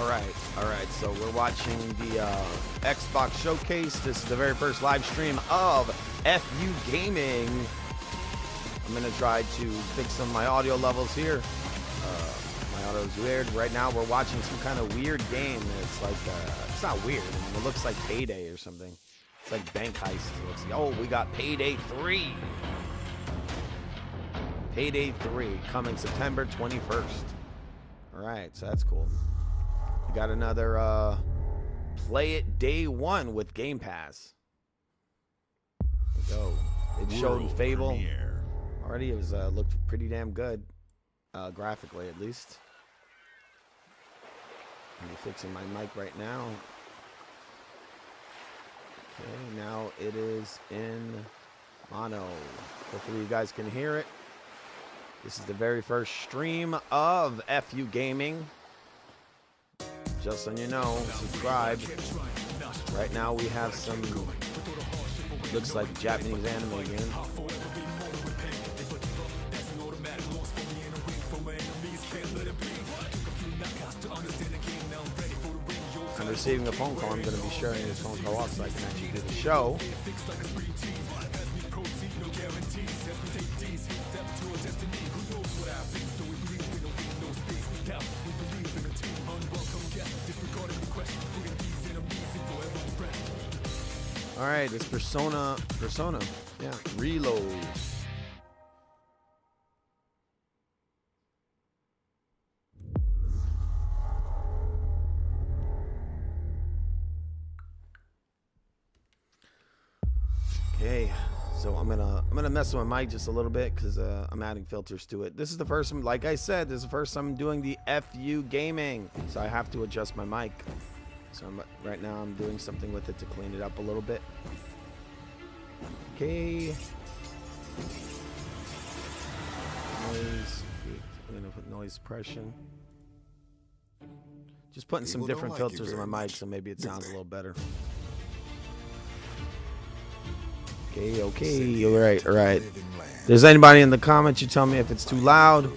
All right. So we're watching the Xbox Showcase. This is the very first live stream of FU Gaming. I'm gonna try to fix some of my audio levels here. My audio is weird. Right now we're watching some kind of weird game. It's like, it's not weird. I mean, it looks like Payday or something. It's like Bank Heist. It looks like, oh, we got Payday 3. Payday 3 coming September 21st. All right, so that's cool. We got another Play It Day 1 with Game Pass. Go. It showed Fable. Premiere. Already it was looked pretty damn good. Graphically at least. I'm fixing my mic right now. Okay, now it is in mono. Hopefully you guys can hear it. This is the very first stream of FU Gaming. Just so you know, subscribe. Right now we have some, looks like Japanese anime game. I'm receiving a phone call. I'm going to be sharing this phone call off so I can actually do the show. All right, it's Persona, yeah, Reload. Okay, so I'm gonna mess with my mic just a little bit because I'm adding filters to it. This is the first time, like I said, this is the first time I'm doing the FU Gaming, so I have to adjust my mic. So right now I'm doing something with it to clean it up a little bit. Okay. Noise. I'm gonna put noise suppression. Just putting some different filters in my mic so maybe it sounds a little better. Okay, all right. If there's anybody in the comments, you tell me if it's too loud.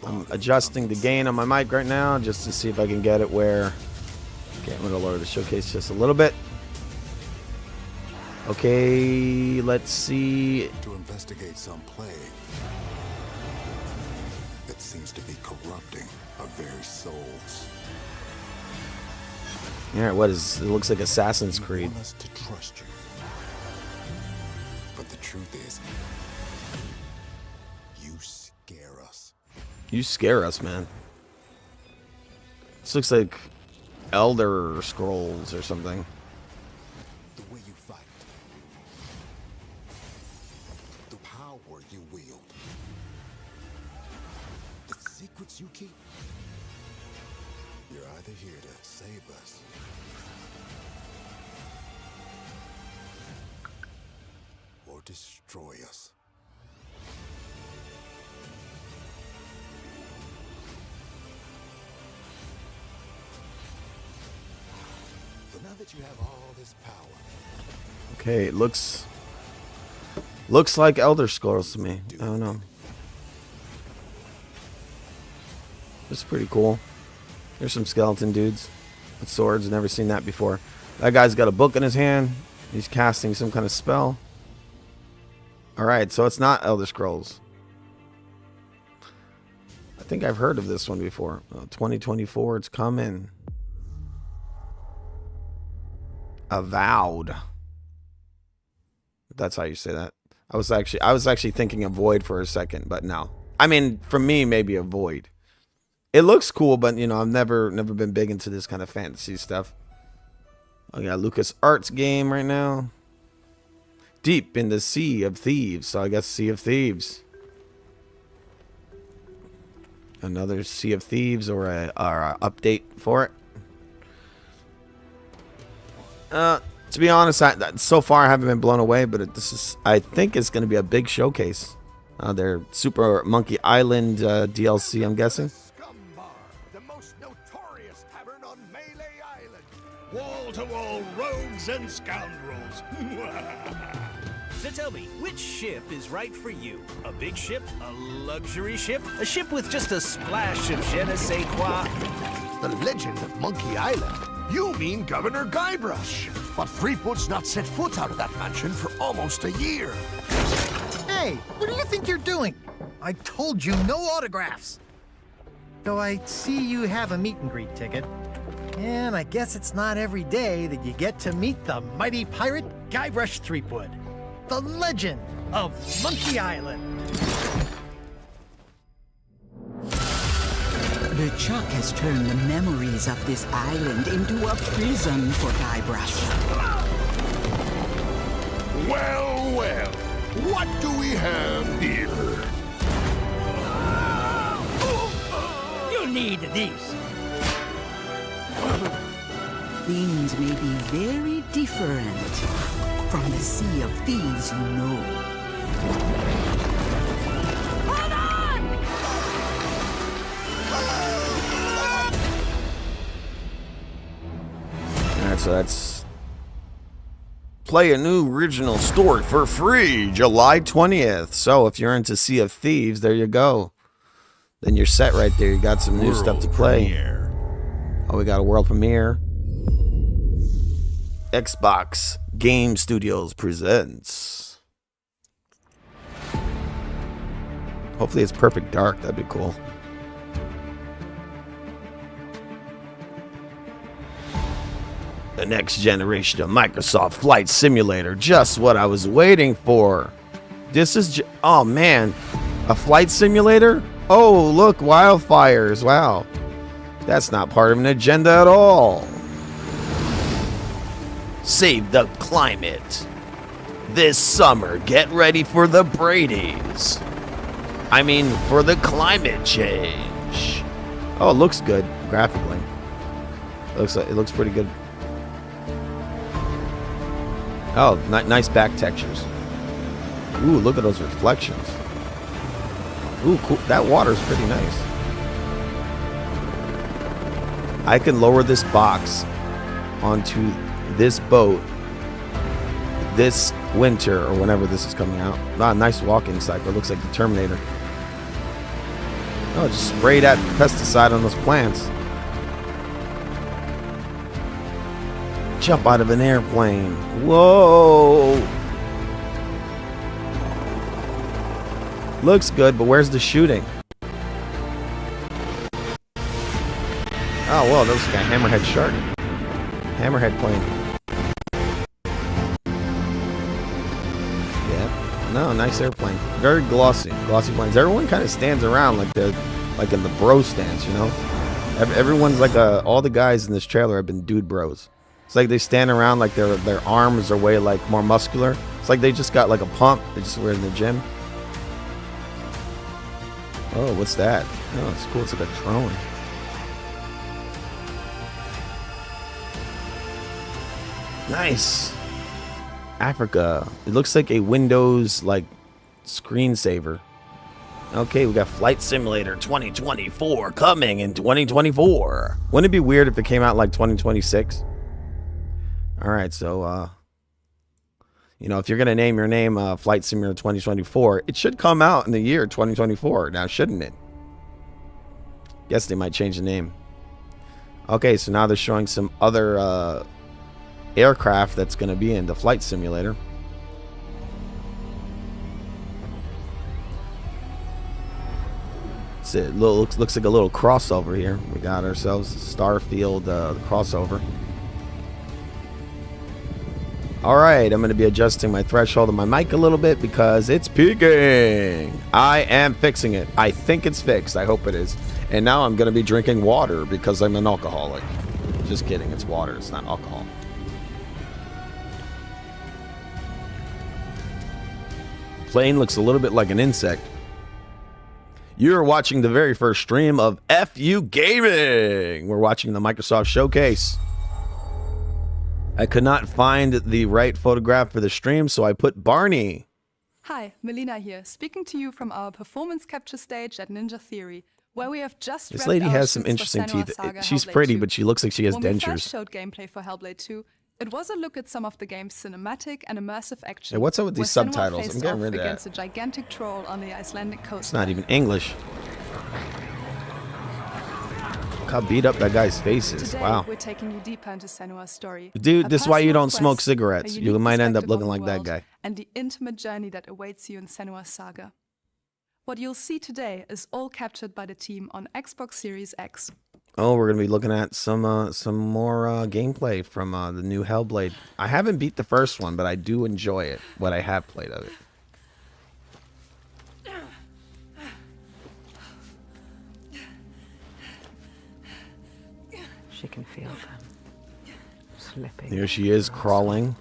I'm adjusting the gain on my mic right now just to see if I can get it where. Okay, I'm gonna lower the showcase just a little bit. Okay, let's see. To investigate some plague that seems to be corrupting our very souls. Yeah, what is it? Looks like Assassin's Creed. You want us to trust you, but the truth is, you scare us. You scare us, man. This looks like Elder Scrolls or something. The way you fight, the power you wield, the secrets you keep. You're either here to save us or destroy us. Now that you have all this power. Okay, it looks like Elder Scrolls to me. I don't know. It's pretty cool. There's some skeleton dudes with swords. Never seen that before. That guy's got a book in his hand. He's casting some kind of spell. All right, so it's not Elder Scrolls. I think I've heard of this one before. 2024, it's coming. Avowed. That's how you say that. I was actually thinking of Void for a second, but no. I mean, for me, maybe a Void. It looks cool, but you know, I've never been big into this kind of fantasy stuff. I got Lucas Arts game right now. Deep in the Sea of Thieves. So I guess Sea of Thieves. Another Sea of Thieves or a update for it. To be honest, so far I haven't been blown away, but I think it's going to be a big showcase. Their Super Monkey Island DLC, I'm guessing. Scumbar, the most notorious tavern on Melee Island. Wall-to-wall rogues and scoundrels. So tell me, which ship is right for you? A big ship? A luxury ship? A ship with just a splash of je ne sais quoi? The legend of Monkey Island. You mean Governor Guybrush. But Threepwood's not set foot out of that mansion for almost a year. Hey, what do you think you're doing? I told you no autographs. So I see you have a meet and greet ticket. And I guess it's not every day that you get to meet the mighty pirate Guybrush Threepwood, the legend of Monkey Island. LeChuck has turned the memories of this island into a prison for Guybrush. Well, well. What do we have here? You need these. Things may be very different from the Sea of Thieves you know. Hold on! That's play a new original story for free July 20th. So if you're into Sea of Thieves, there you go. Then you're set right there. You got some new stuff to play. Premiere. Oh, we got a world premiere. Xbox Game Studios presents. Hopefully it's perfect dark. That'd be cool. The next generation of Microsoft Flight Simulator. Just what I was waiting for. This is... oh, man. A flight simulator? Oh, look. Wildfires. Wow. That's not part of an agenda at all. Save the climate. This summer, get ready for the Brady's. I mean, for the climate change. Oh, it looks good graphically. It looks pretty good. Oh, nice back textures. Ooh, look at those reflections. Ooh, cool. That water's pretty nice. I can lower this box onto this boat this winter or whenever this is coming out. Not a nice walking cycle. It looks like the Terminator. Oh, just spray that pesticide on those plants. Jump out of an airplane. Whoa. Looks good, but where's the shooting? Oh, well, that looks like a hammerhead shark. Hammerhead plane. Yeah. No, nice airplane. Very glossy. Glossy planes. Everyone kind of stands around like they're like in the bro stance, you know? Everyone's like all the guys in this trailer have been dude bros. It's like they stand around like their arms are way like more muscular. It's like they just got like a pump. They just were in the gym. Oh, what's that? Oh, it's cool. It's like a drone. Nice. Africa. It looks like a Windows like screensaver. Okay, we got Flight Simulator 2024 coming in 2024. Wouldn't it be weird if it came out like 2026? All right, so you know, if you're gonna name your name Flight Simulator 2024, it should come out in the year 2024. Now, shouldn't it? Guess they might change the name. Okay, so now they're showing some other aircraft that's gonna be in the Flight Simulator. It looks like a little crossover here. We got ourselves a Starfield crossover. Alright, I'm going to be adjusting my threshold of my mic a little bit because it's peaking. I am fixing it. I think it's fixed. I hope it is. And now I'm going to be drinking water because I'm an alcoholic. Just kidding. It's water. It's not alcohol. The plane looks a little bit like an insect. You're watching the very first stream of FU Gaming. We're watching the Microsoft Showcase. I could not find the right photograph for the stream, so I put Barney. Hi, Melina here, speaking to you from our performance capture stage at Ninja Theory, where we have just This wrapped lady our has some shoots for interesting Senua's teeth. Saga She's Hellblade pretty, 2. but she looks like she has When we dentures. first showed gameplay for Hellblade 2, It was a look at some of the game's cinematic and immersive action. Hey, what's up with these where Senua subtitles? faced I'm getting off rid of against that. a gigantic troll on the Icelandic coast. It's not even English. Look how beat up that guy's face is. Today, Wow. we're taking you deeper into Senua's story. Dude, A this is why you personal don't smoke quest, cigarettes. a You unique might end up perspective looking on like the that world, guy. And the intimate journey that awaits you in Senua's saga. What you'll see today is all captured by the team on Xbox Series X. Oh, we're gonna be looking at some more gameplay from the new Hellblade. I haven't beat the first one, but I do enjoy it. What I have played of it. She can feel them slipping. Here she is crawling.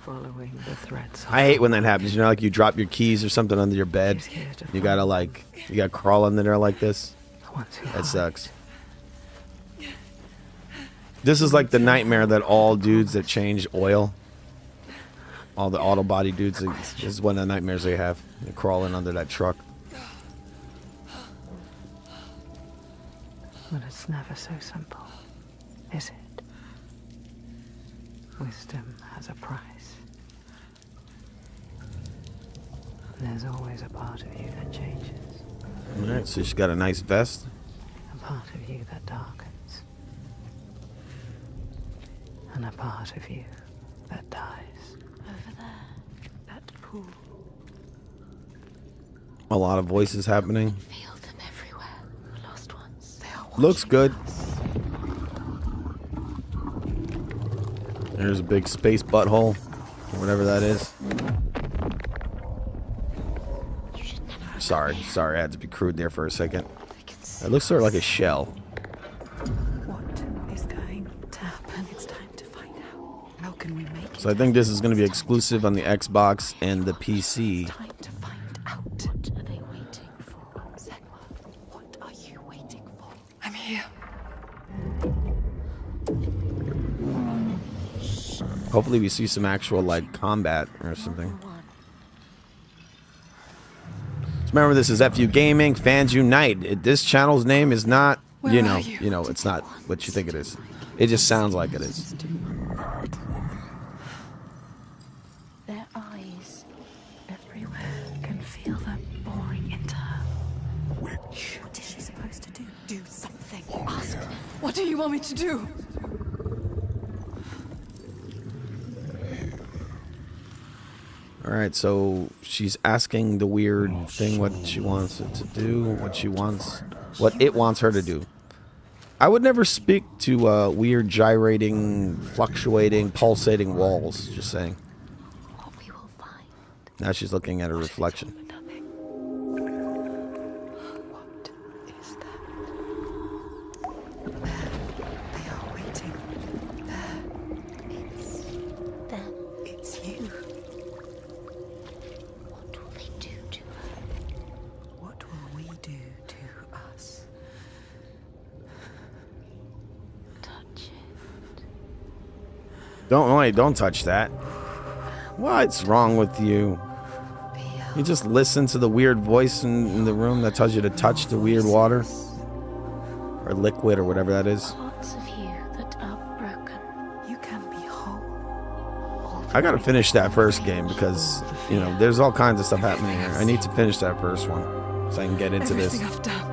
Following the threads. I hate when that happens. You know, like you drop your keys or something under your bed. You gotta crawl under there like this. That sucks. This is like the nightmare that all dudes that change oil, all the auto body dudes, this is one of the nightmares they have. They're crawling under that truck. But it's never so simple, is it? Wisdom has a price. There's always a part of you that changes. Alright, so she's got a nice vest. A part of you that darkens. And a part of you that dies. Over there, that pool. A lot of voices happening. Feel them everywhere. Lost ones. They are Looks good. us. There's a big space butthole, or whatever that is. Sorry, I had to be crude there for a second. It looks sort of like a shell. What is going to happen? It's time to find out. How can we make it? So I think this is going to be exclusive on the Xbox and the PC. Time to find out. What are they waiting for? Senua, what are you waiting for? I'm here. Hopefully we see some actual like combat or something. So remember, this is FU Gaming, Fans Unite. This channel's name is not, you know, it's not what you think it is. It just sounds like it is. Their eyes everywhere. Can feel them boring into her. What is she supposed to do? Do something. Ask them. What do you want me to do? All right, so she's asking the weird thing what she wants it to do, what it wants her to do. I would never speak to weird gyrating, fluctuating, pulsating walls, just saying. What we will find. Now she's looking at her reflection. Nothing. What is that? There. They are waiting. There. It's them. It's you. What will they do to her? What will we do to us? Touch it. Don't touch that. What's wrong with you? You just listen to the weird voice in the room that tells you to touch the weird water or liquid or whatever that is. Parts of you that are broken. You can be whole. I gotta finish that first game because, you know, there's all kinds of stuff happening here. I need to finish that first one so I can get into this. Everything I've done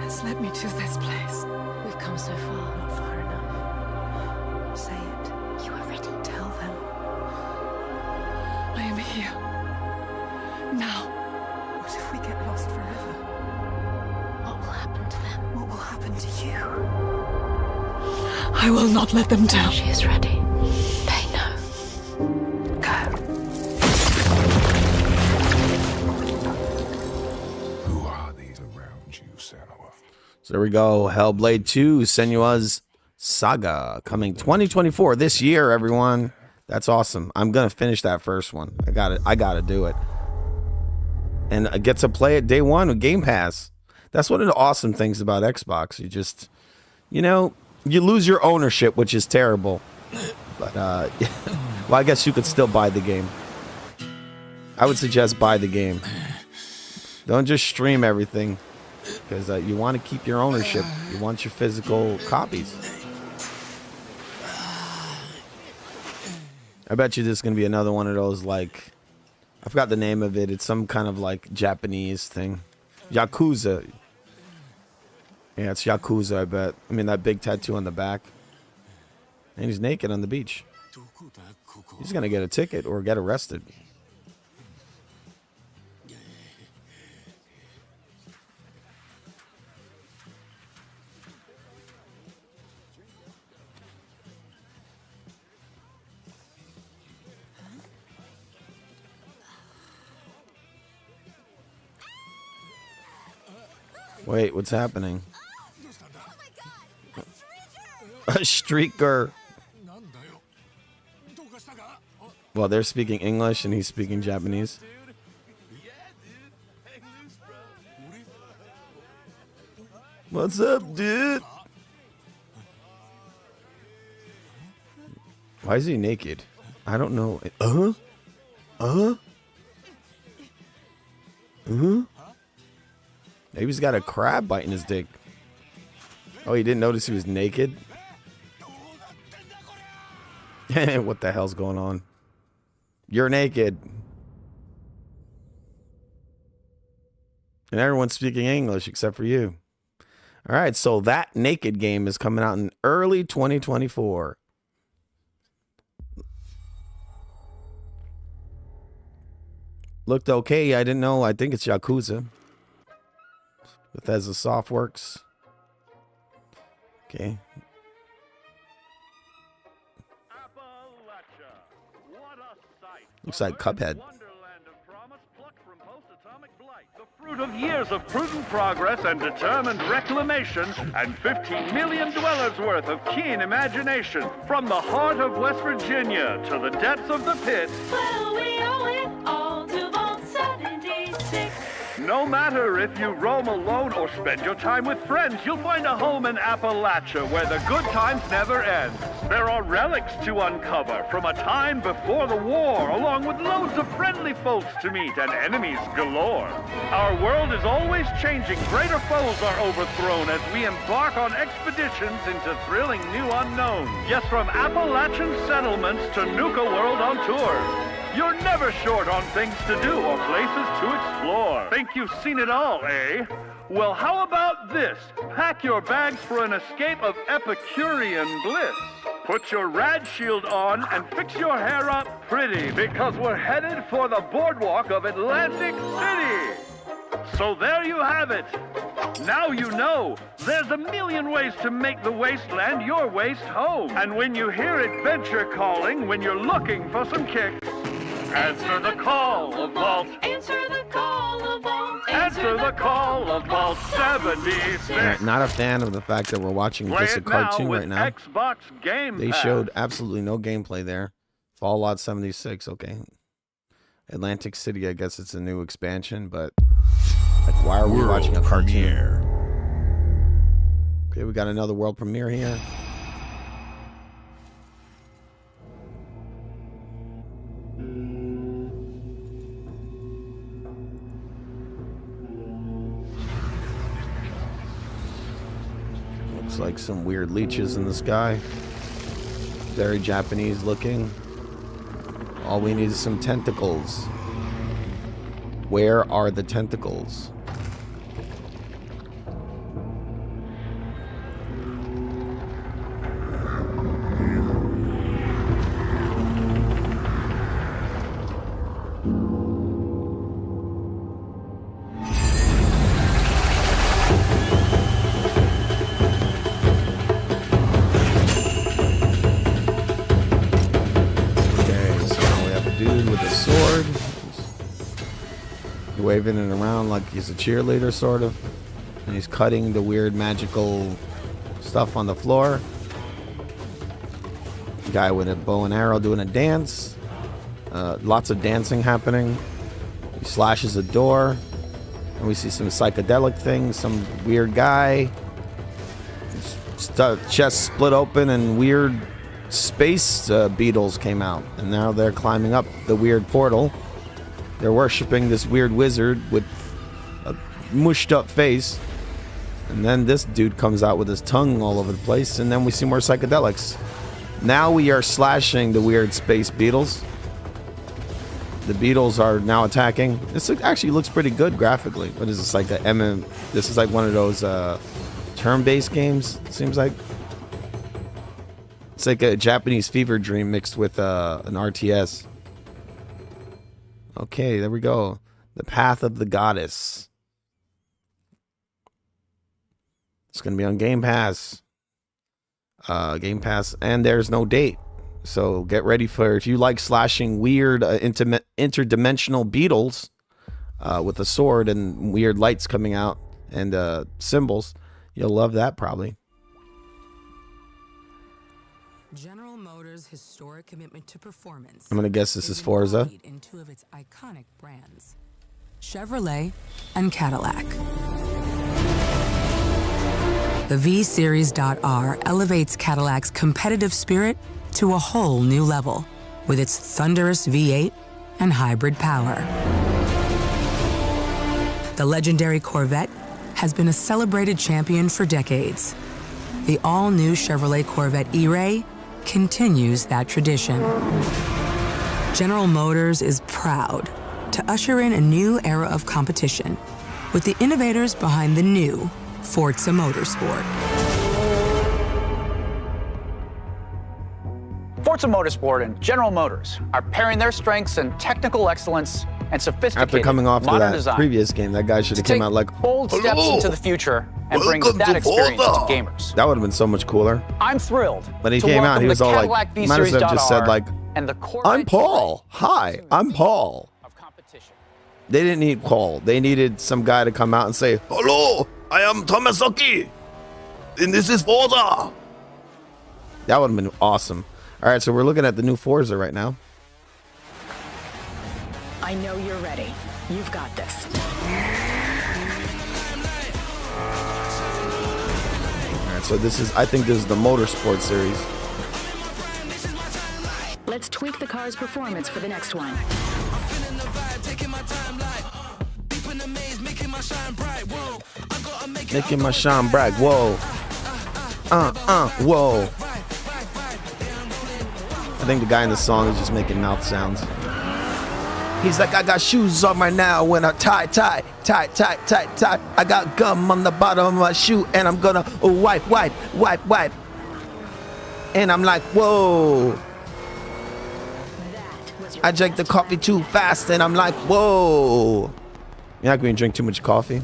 has led me to this place. We've come so far. Not far enough. Say it. You are ready. Tell them. I am here. Now. What if we get lost forever? What will happen to them? What will happen to you? I will not let them down. She is ready. They know. Go. Who are these around you, Senua? So there we go. Hellblade 2, Senua's Saga, coming 2024 this year, everyone. That's awesome. I'm gonna finish that first one. I gotta do it. And I get to play it day one with Game Pass. That's one of the awesome things about Xbox. You just, you know, you lose your ownership, which is terrible. But, well, I guess you could still buy the game. I would suggest buy the game. Don't just stream everything, because you want to keep your ownership. You want your physical copies. I bet you this is gonna be another one of those, like, I forgot the name of it. It's some kind of like Japanese thing. Yakuza. Yeah, it's Yakuza, I bet. I mean, that big tattoo on the back. And he's naked on the beach. He's gonna get a ticket or get arrested. Wait, what's happening? A streaker. Well, they're speaking English and he's speaking Japanese. What's up, dude? Why is he naked? I don't know. Maybe he's got a crab biting his dick. Oh, he didn't notice he was naked? What the hell's going on? You're naked. And everyone's speaking English except for you. All right, so that Naked game is coming out in early 2024. Looked okay. I didn't know. I think it's Yakuza. Bethesda Softworks. Okay. Looks like Cuphead. Fruit of years of prudent progress and determined reclamation, and 15 million dwellers worth of keen imagination. From the heart of West Virginia to the depths of the pit. Well, we owe it all to Vault 76. No matter if you roam alone or spend your time with friends, you'll find a home in Appalachia where the good times never end. There are relics to uncover from a time before the war, along with loads of friendly folks to meet and enemies galore. Our world is always changing. Greater foes are overthrown as we embark on expeditions into thrilling new unknowns. Yes, from Appalachian settlements to Nuka World on tour. You're never short on things to do or places to explore. Think you've seen it all, eh? Well, how about this? Pack your bags for an escape of Epicurean bliss. Put your rad shield on and fix your hair up pretty, because we're headed for the boardwalk of Atlantic City. So there you have it. Now you know. There's a million ways to make the wasteland your waste home. And when you hear adventure calling, when you're looking for some kicks, answer the call of Vault. Answer the call of Vault. Answer the call of Vault 76. Alright, not a fan of the fact that we're watching Play just a it now cartoon with right now. Xbox Game They Pass. showed absolutely no gameplay there. Fallout 76, okay. Atlantic City, I guess it's a new expansion, but like, why are we watching a cartoon? Okay, we got another world premiere here. Looks like some weird leeches in the sky. Very Japanese looking. All we need is some tentacles. Where are the tentacles? Waving it around like he's a cheerleader, sort of. And he's cutting the weird magical stuff on the floor. Guy with a bow and arrow doing a dance. Lots of dancing happening. He slashes a door. And we see some psychedelic things. Some weird guy. Chest split open and weird space beetles came out. And now they're climbing up the weird portal. They're worshipping this weird wizard with a mushed up face. And then this dude comes out with his tongue all over the place. And then we see more psychedelics. Now we are slashing the weird space beetles. The beetles are now attacking. This actually looks pretty good graphically. What is this, like a MM? This is like one of those turn-based games, it seems like. It's like a Japanese fever dream mixed with an RTS. Okay, there we go. The Path of the Goddess. It's going to be on Game Pass. And there's no date. So get ready for, if you like slashing weird interdimensional beetles with a sword and weird lights coming out and symbols, you'll love that probably. General Motors' historic commitment to performance. I'm going to guess this is Forza. In two of its iconic brands, Chevrolet and Cadillac. The V-Series.R elevates Cadillac's competitive spirit to a whole new level with its thunderous V8 and hybrid power. The legendary Corvette has been a celebrated champion for decades. The all-new Chevrolet Corvette E-Ray continues that tradition. General Motors is proud to usher in a new era of competition with the innovators behind the new Forza Motorsport. Forza Motorsport and General Motors are pairing their strengths in technical excellence and sophisticated After coming off of modern that design previous game, that guy should have came out like, bold steps into the future and bring that experience to gamers. that would have been so much cooler. I'm thrilled. When he to came out, welcome he was the all like, Cadillac might as well have just said like, and the Corvette I'm Paul. Hi, I'm Paul. of competition. They didn't need Paul. They needed some guy to come out and say, hello, I am Tomosuke, and this is Forza. That would have been awesome. All right, so we're looking at the new Forza right now. I know you're ready. You've got this. All right, so this is, I think this is the Motorsport series. Let's tweak the car's performance for the next one. Making my shine bright, whoa. Whoa. I think the guy in the song is just making mouth sounds. He's like, I got shoes on right now when I tie. I got gum on the bottom of my shoe and I'm gonna wipe. And I'm like, whoa. I drank the coffee too fast and I'm like, whoa. You're not going to drink too much coffee,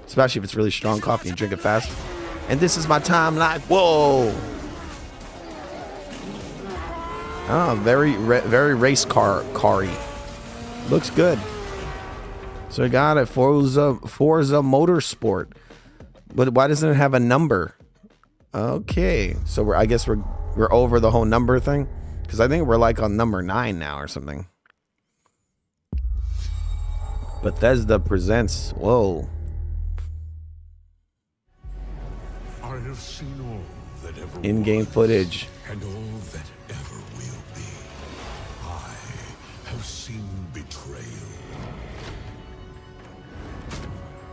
especially if it's really strong coffee and drink it fast. And this is my time, like, whoa. Oh, very race car-y. Looks good. So we got it, Forza Motorsport. But why doesn't it have a number? Okay, so I guess we're over the whole number thing, because I think we're like on number 9 now or something. Bethesda presents. Whoa. I have seen all that ever In-game was, footage. and all that ever will be. I have seen betrayal,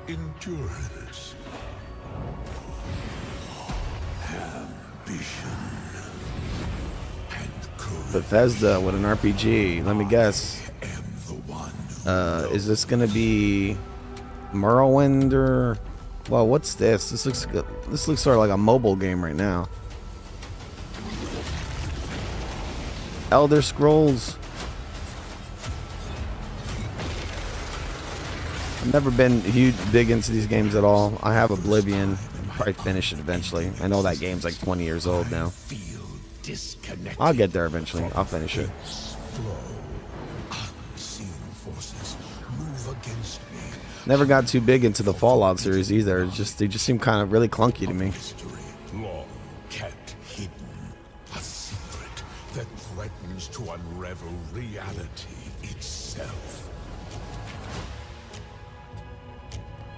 endurance, ambition, and courage. Bethesda with an RPG. Let me guess. Is this gonna be Morrowind or? Well, what's this? This looks good. This looks sort of like a mobile game right now. Elder Scrolls. I've never been big into these games at all. I have Oblivion. Probably finish it eventually. I know that game's like 20 years old now. I'll get there eventually. I'll finish it. Never got too big into the Fallout series either. They just seem kind of really clunky to me. Long kept hidden, a secret that threatens to unravel reality itself.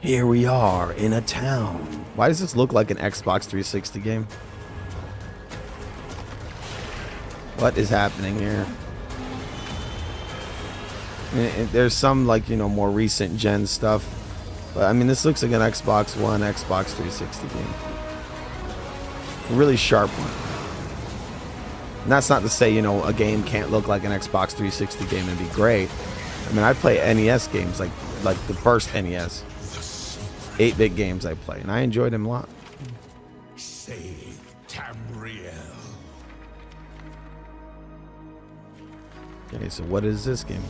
Here we are in a town. Why does this look like an Xbox 360 game? What is happening here? There's some, like, you know, more recent gen stuff, but I mean, this looks like an Xbox One, Xbox 360 game. A really sharp one. And that's not to say, you know, a game can't look like an Xbox 360 game and be great. I mean, I play NES games, like the first NES. 8-bit games I play, and I enjoyed them a lot. Save Tamriel. Okay, so what is this game?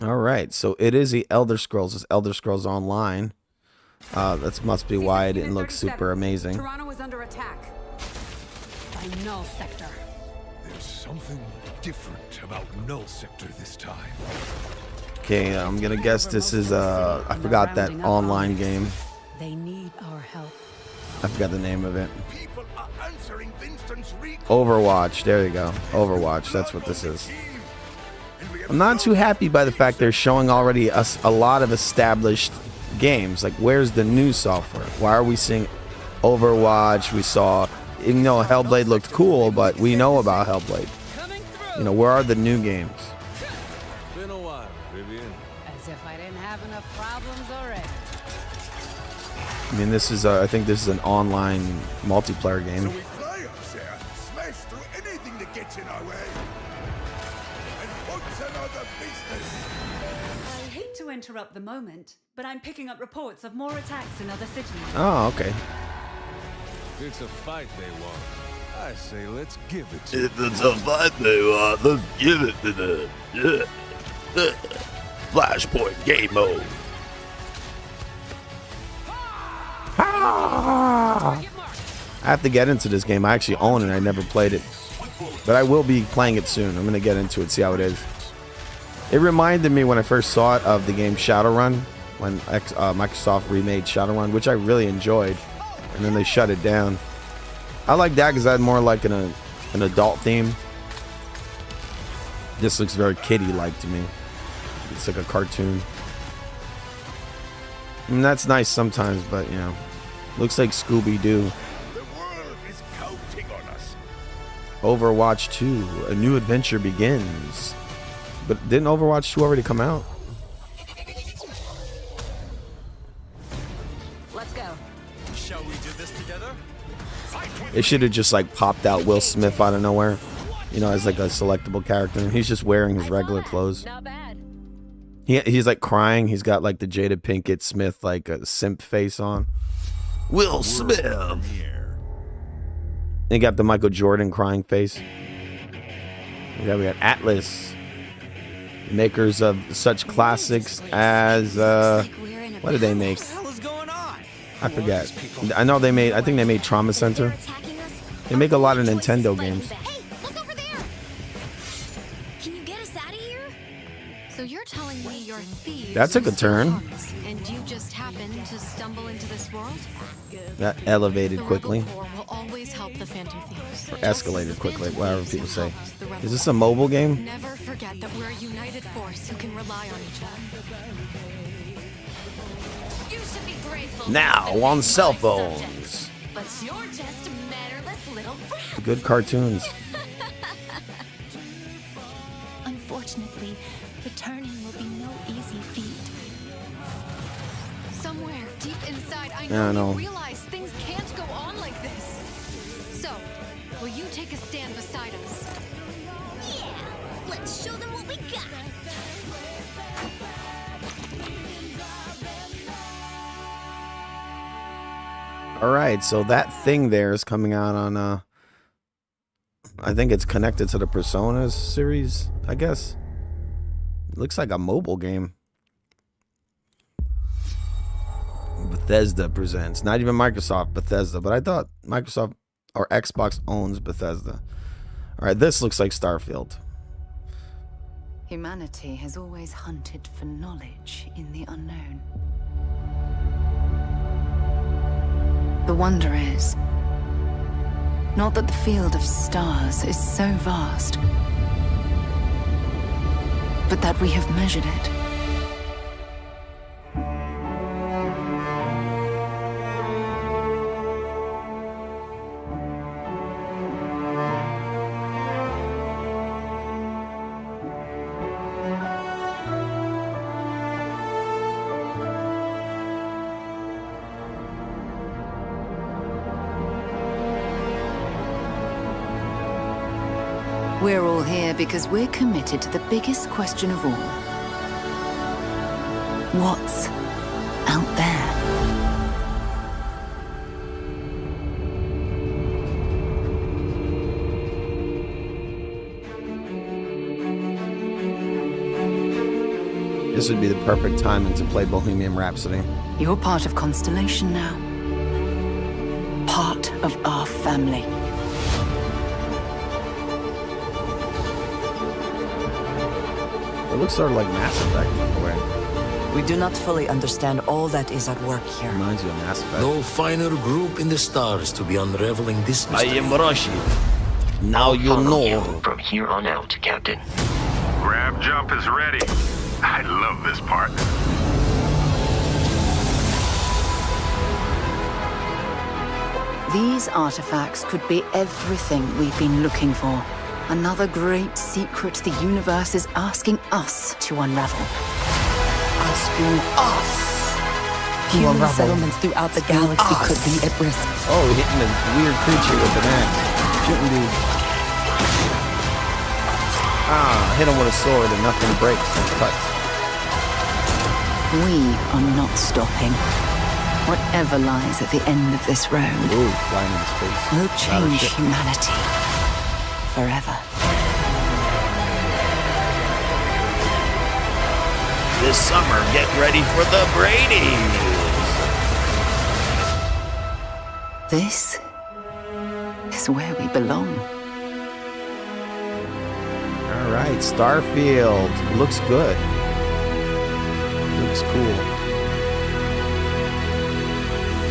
All right, so it is the Elder Scrolls. It's Elder Scrolls Online. That must be why it didn't look super amazing. Toronto is under attack by Null Sector. There's something different about Null Sector this time. Okay, I'm gonna guess this is I forgot that online game. They need our help. I forgot the name of it. People are answering Winston's Overwatch. There you go. Overwatch. That's what this is. I'm not too happy by the fact they're showing already a lot of established games. Like, where's the new software? Why are we seeing Overwatch? We saw, even though Hellblade looked cool, but we know about Hellblade. You know, where are the new games? Been a while, Vivian. As if I didn't have enough problems already. I mean, this is I think this is an online multiplayer game. So we fly up there, smash through anything that gets in our way, and what's another business? I hate to interrupt the moment, but I'm picking up reports of more attacks in other cities. Oh, okay. It's a fight they want. I say let's give it to If it's a fight they want, let's give it to them. Yeah. Flashpoint game mode. I have to get into this game. I actually own it. I never played it, but I will be playing it soon. I'm gonna get into it, see how it is. It reminded me when I first saw it of the game Shadowrun, when Microsoft remade Shadowrun, which I really enjoyed, and then they shut it down. I like that because I had more like an adult theme. This looks very kiddie-like to me. It's like a cartoon. And that's nice sometimes, but you know, looks like Scooby-Doo. The world is counting on us. Overwatch 2, a new adventure begins. But didn't Overwatch 2 already come out? Let's go. Shall we do this together? It should have just like popped out Will Smith out of nowhere, you know, as like a selectable character. He's just wearing his regular clothes. Not bad. He's like crying. He's got like the Jada Pinkett Smith like a simp face on. Will Smith. He got the Michael Jordan crying face. Yeah, we got Atlas, makers of such classics as what did they make? I forget. I know they made. I think they made Trauma Center. They make a lot of Nintendo games. Can you get us out of here? So you're telling me you're thieves? That took a turn. And you just happened to stumble into this world? That elevated quickly. The Rebel Corps will always help the Phantom Thieves. Or escalated quickly, whatever people say. Is this a mobile game? Never forget that we're a united force who can rely on each other. You should be grateful. Now on cell phones. But you're just a mannerless little brat. Good cartoons. Unfortunately, returning will be no easy feat. Somewhere deep inside, I know you realize things can't go on like this. So, will you take a stand beside us? Yeah, let's show them what we got. All right, so that thing there is coming out on I think it's connected to the Persona series, I guess. It looks like a mobile game. Bethesda presents. Not even Microsoft, Bethesda. But I thought Microsoft or Xbox owns Bethesda. All right, this looks like Starfield. Humanity has always hunted for knowledge in the unknown. The wonder is, not that the field of stars is so vast, but that we have measured it. We're all here because we're committed to the biggest question of all. What's out there? This would be the perfect timing to play Bohemian Rhapsody. You're part of Constellation now. Part of our family. It looks sort of like Mass Effect in a way. We do not fully understand all that is at work here. Reminds you of Mass Effect. No finer group in the stars to be unraveling this mystery. I am Rashid. Now you know. From here on out, Captain. Grab jump is ready. I love this part. These artifacts could be everything we've been looking for. Another great secret the universe is asking us to unravel. Asking us to Human unravel. settlements throughout the galaxy could be at risk. Oh, hitting a weird creature with an axe. Shouldn't be. Hit him with a sword and nothing breaks and cuts. We are not stopping. Whatever lies at the end of this road Ooh, flying in space. will change humanity forever. This summer, get ready for the Brady's. This is where we belong. All right, Starfield. Looks good. Looks cool.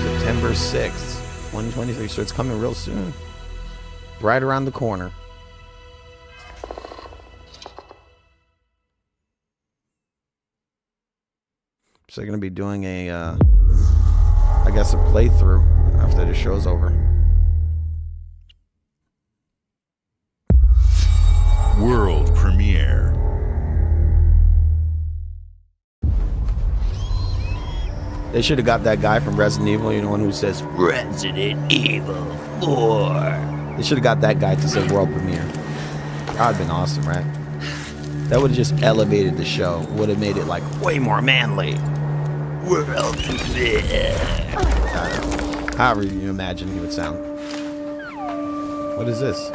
September 6th, 2023. So it's coming real soon. Right around the corner. So they're going to be doing a, I guess, a playthrough after the show's over. World premiere. They should have got that guy from Resident Evil, you know, one who says Resident Evil 4. They should have got that guy to say world premiere. That would have been awesome, right? That would have just elevated the show. Would have made it like way more manly. World premiere. I don't know. However you imagine he would sound. What is this?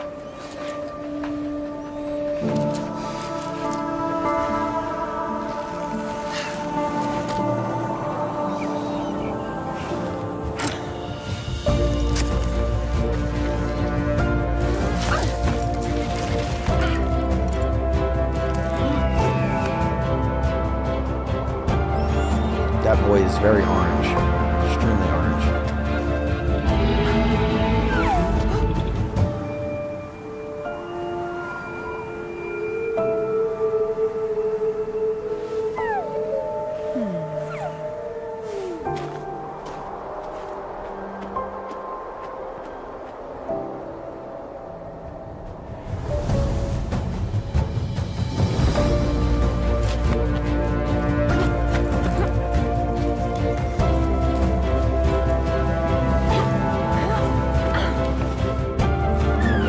That boy is very orange. Extremely orange.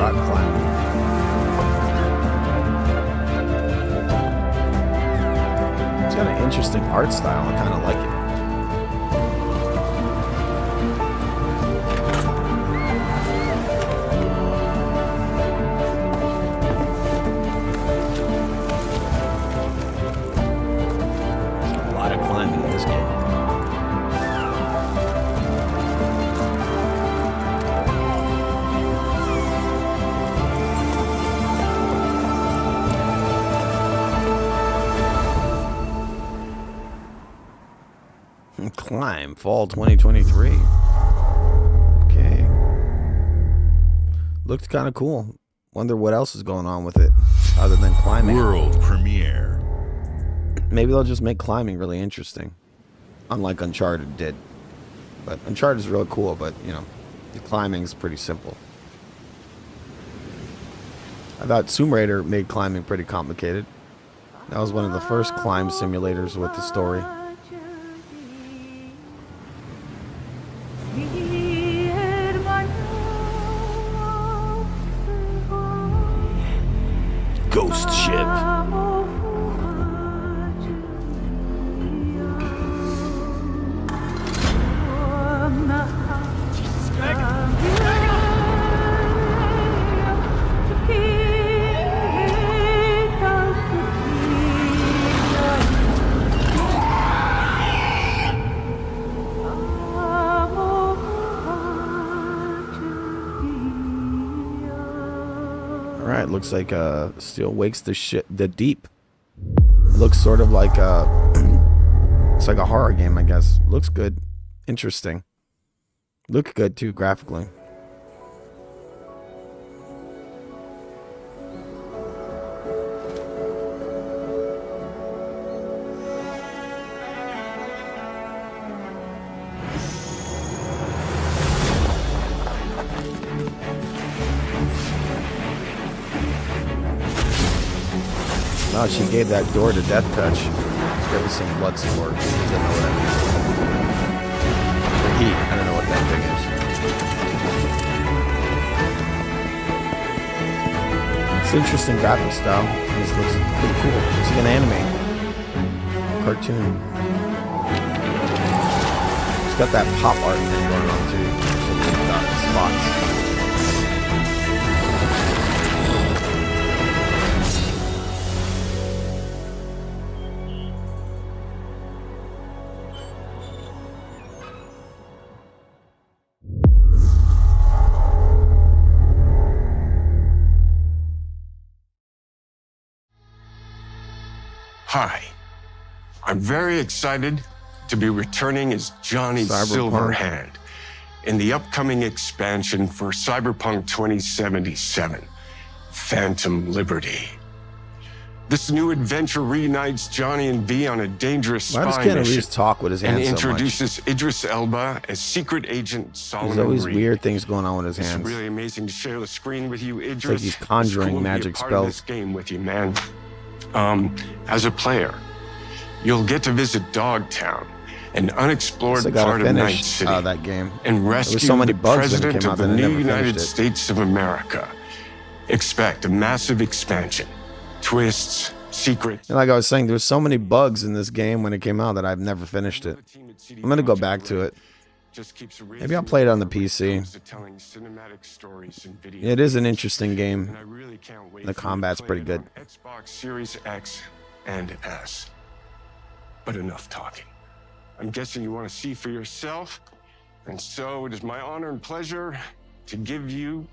Rock climbing. It's got an interesting art style. I kind of like it. There's a lot of climbing in this game. Climb fall 2023. Okay. Looked kind of cool. Wonder what else is going on with it other than climbing. World premiere. Maybe they'll just make climbing really interesting, unlike Uncharted did. But Uncharted is real cool, but you know, the climbing is pretty simple. I thought Tomb Raider made climbing pretty complicated. That was one of the first climb simulators with the story. ghost ship. Alright, looks like Steel wakes the deep. It looks sort of like it's like a horror game, I guess. Looks good. Interesting. Look good too, graphically. Oh, she gave that door to Death Touch. She's got the same blood support. I don't know what that means. Or heat. I don't know what that thing is. It's interesting graphic style. This looks pretty cool. It's like an anime. Cartoon. It's got that pop art thing going on too. Some spots. Hi, I'm very excited to be returning as Johnny Silverhand in the upcoming expansion for Cyberpunk 2077, Phantom Liberty. This new adventure reunites Johnny and V on a dangerous spy Why does Keanu mission Reeves talk with his hands and so much? introduces Idris Elba as secret agent Solomon There's always Reed. weird things going on with his It's hands. really amazing to share the screen with you, Idris. It's like he's It's conjuring cool to be a magic part of this spells. game with you, man. As a player, you'll get to visit Dogtown, an unexplored So I gotta part of Night finish City, that game. and There rescue was so many the bugs when it president came of out the that I new never finished United it. States of America. Expect a massive expansion, twists, secrets. And like I was saying, there's so many bugs in this game when it came out that I've never finished it. I'm gonna go back to it. Maybe I'll play it on the PC. It is an interesting game. The combat's pretty good. Xbox Series X and S. But enough talking. I'm guessing you want to see for yourself, and so it is my honor and pleasure to give you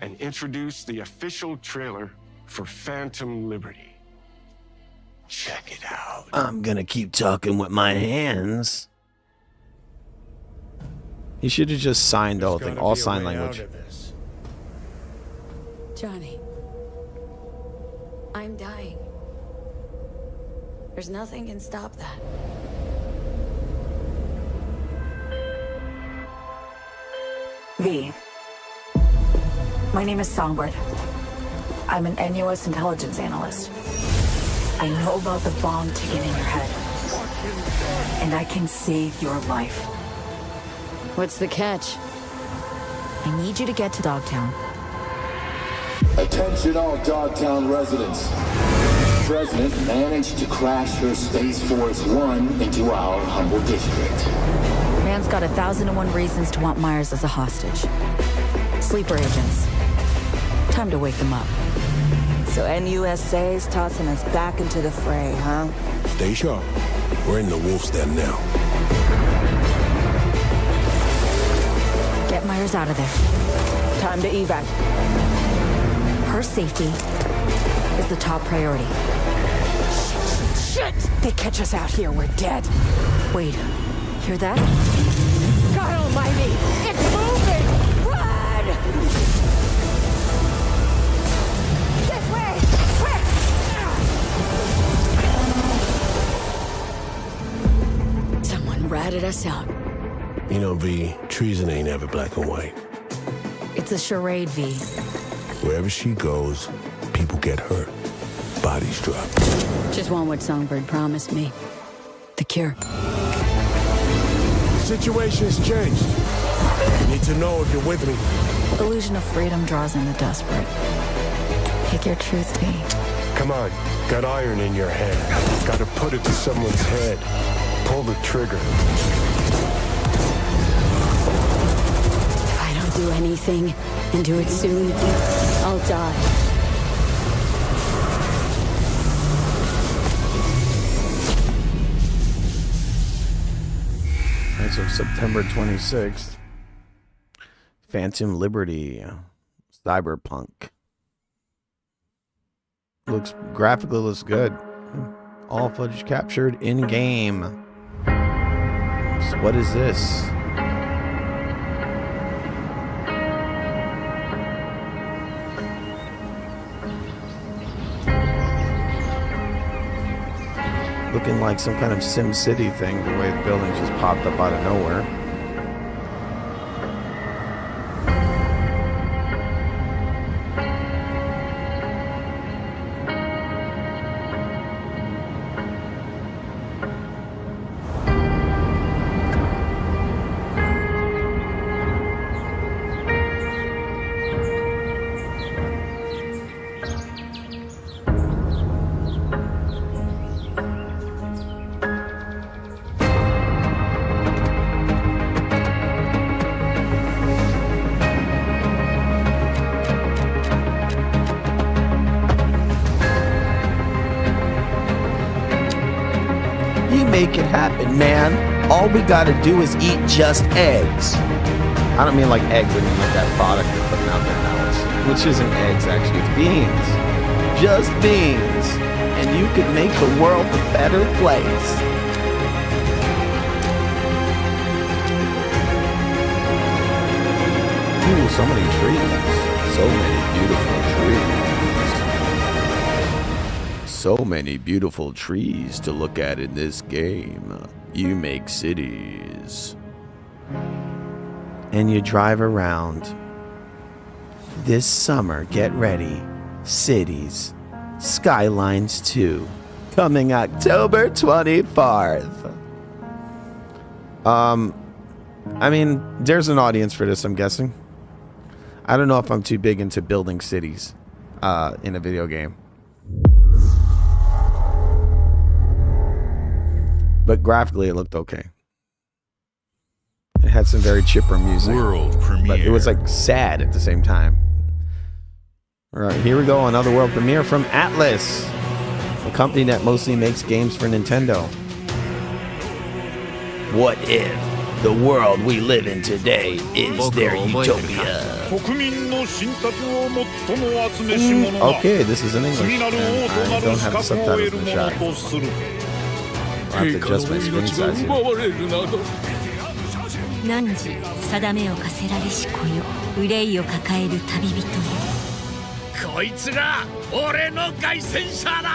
and introduce the official trailer for Phantom Liberty. Check it out. I'm gonna keep talking with my hands. He should have just signed the whole thing, all sign language. Johnny, I'm dying. There's nothing can stop that. V. My name is Songbird. I'm an NUS intelligence analyst. I know about the bomb ticking in your head. And I can save your life. What's the catch? I need you to get to Dogtown. Attention all Dogtown residents. The President managed to crash her Space Force One into our humble district. Man's got 1,001 reasons to want Myers as a hostage. Sleeper agents. Time to wake them up. So NUSA's tossing us back into the fray, huh? Stay sharp. We're in the wolf's den now. Get Myers out of there. Time to evac. Her safety is the top priority. Shit! They catch us out here, we're dead. Wait, hear that? God almighty! It's moving! Run! This way! Quick! Someone ratted us out. You know, V, treason ain't ever black and white. It's a charade, V. Wherever she goes, people get hurt. Bodies drop. Just want what Songbird promised me. The cure. The situation's changed. You need to know if you're with me. Illusion of freedom draws in the desperate. Speak your truth, V. Come on, got iron in your hand. Gotta put it to someone's head. Pull the trigger. If I don't do anything, and do it soon, I'll die. As of September 26th, Phantom Liberty, Cyberpunk. Graphically looks good. All footage captured in game. So what is this? Looking like some kind of Sim City thing, the way the buildings just popped up out of nowhere. Make it happen, man. All we gotta do is eat just eggs. I don't mean like eggs, I mean like that product they're putting out there now, which isn't eggs actually, it's beans. Just beans. And you can make the world a better place. Ooh, so many trees. So many beautiful trees. So many beautiful trees to look at in this game. You make cities. And you drive around. This summer, get ready. Cities. Skylines 2. Coming October 24th. I mean, there's an audience for this, I'm guessing. I don't know if I'm too big into building cities in a video game. But graphically, it looked okay. It had some very chipper music. World premiere. But it was like sad at the same time. All right, here we go. Another world premiere from Atlas, a company that mostly makes games for Nintendo. What if the world we live in today is their utopia? Okay, this is in English. And I don't have the subtitles in the shot. I have to adjust my screen size here. 汝定めを課せられし子よ、憂いを抱える旅人よ。こいつが俺の凱旋者だ。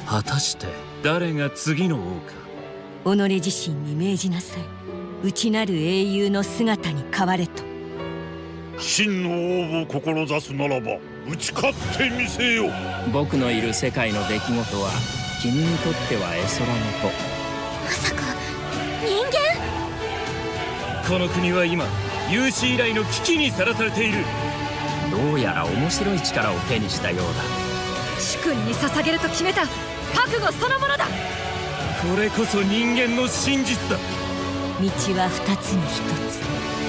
果たして誰が次の王か。己自身に命じなさい。内なる英雄の姿に変われと。真の王を志すならば打ち勝ってみせよ。僕のいる世界の出来事は君にとっては絵空事。まさか人間？この国は今有史以来の危機にさらされている。どうやら面白い力を手にしたようだ。主君に捧げると決めた覚悟そのものだ。これこそ人間の真実だ。道は二つに一つ。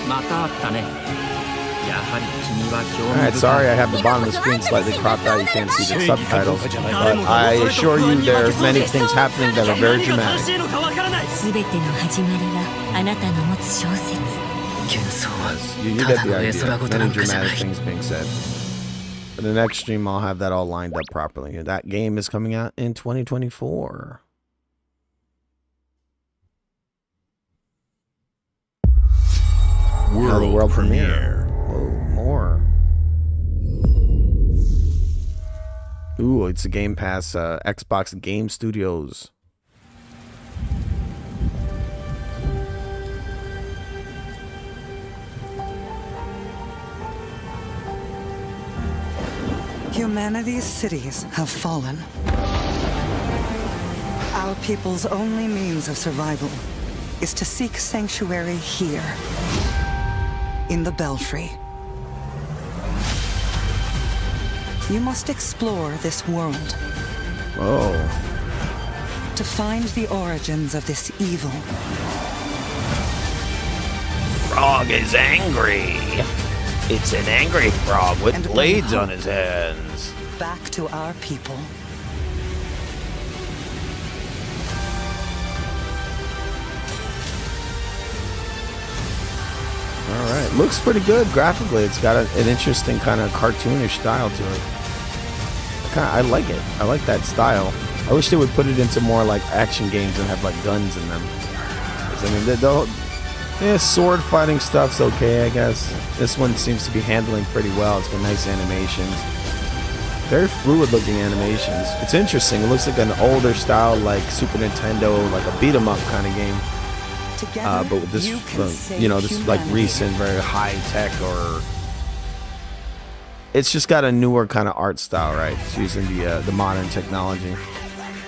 またあったね。Alright, sorry I have the bottom of the screen slightly cropped out, you can't see the subtitles, but I assure you there's many things happening that are very dramatic. You get the idea, many dramatic things being said. For the next stream I'll have that all lined up properly. That game is coming out in 2024. World premiere. Whoa, more. Ooh, it's a Game Pass, Xbox Game Studios. Humanity's cities have fallen. Our people's only means of survival is to seek sanctuary here. in the Belfry. You must explore this world. Oh. To find the origins of this evil. Frog is angry. It's an angry frog with And blades bring on his hands. Back to our people. All right, looks pretty good graphically. It's got an interesting kind of cartoonish style to it. I like it. I like that style. I wish they would put it into more like action games and have like guns in them. 'Cause, I mean, sword fighting stuff's okay, I guess. This one seems to be handling pretty well. It's got nice animations. Very fluid looking animations. It's interesting. It looks like an older style, like Super Nintendo, like a beat 'em up kind of game. But with this, this like recent, very high tech, or it's just got a newer kind of art style, right? It's using the modern technology.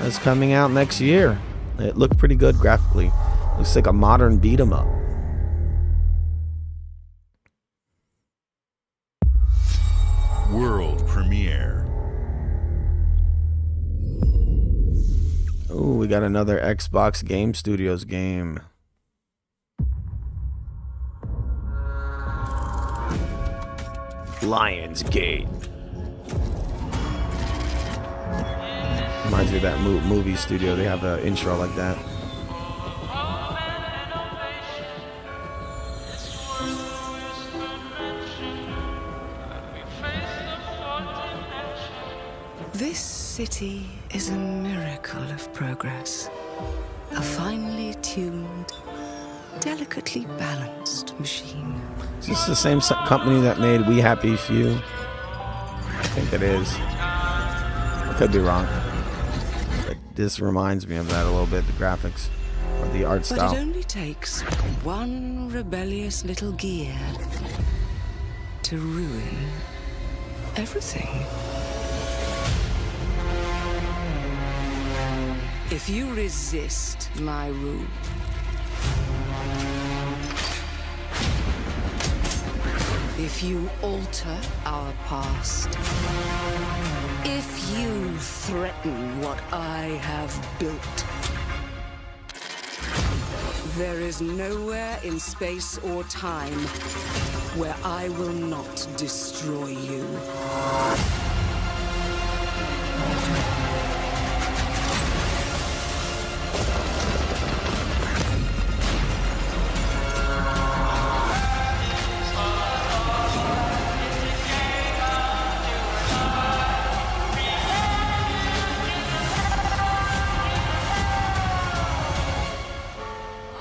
That's coming out next year. It looked pretty good graphically. Looks like a modern beat 'em up. World premiere. Oh, we got another Xbox Game Studios game. Lionsgate. Reminds me of that movie studio. They have an intro like that. This city is a miracle of progress. A finely tuned, delicately balanced machine. Is this the same company that made We Happy Few? I think it is. I could be wrong. But this reminds me of that a little bit, the graphics or the art style. But it only takes one rebellious little gear to ruin everything. If you resist my rule, if you alter our past, if you threaten what I have built, there is nowhere in space or time where I will not destroy you.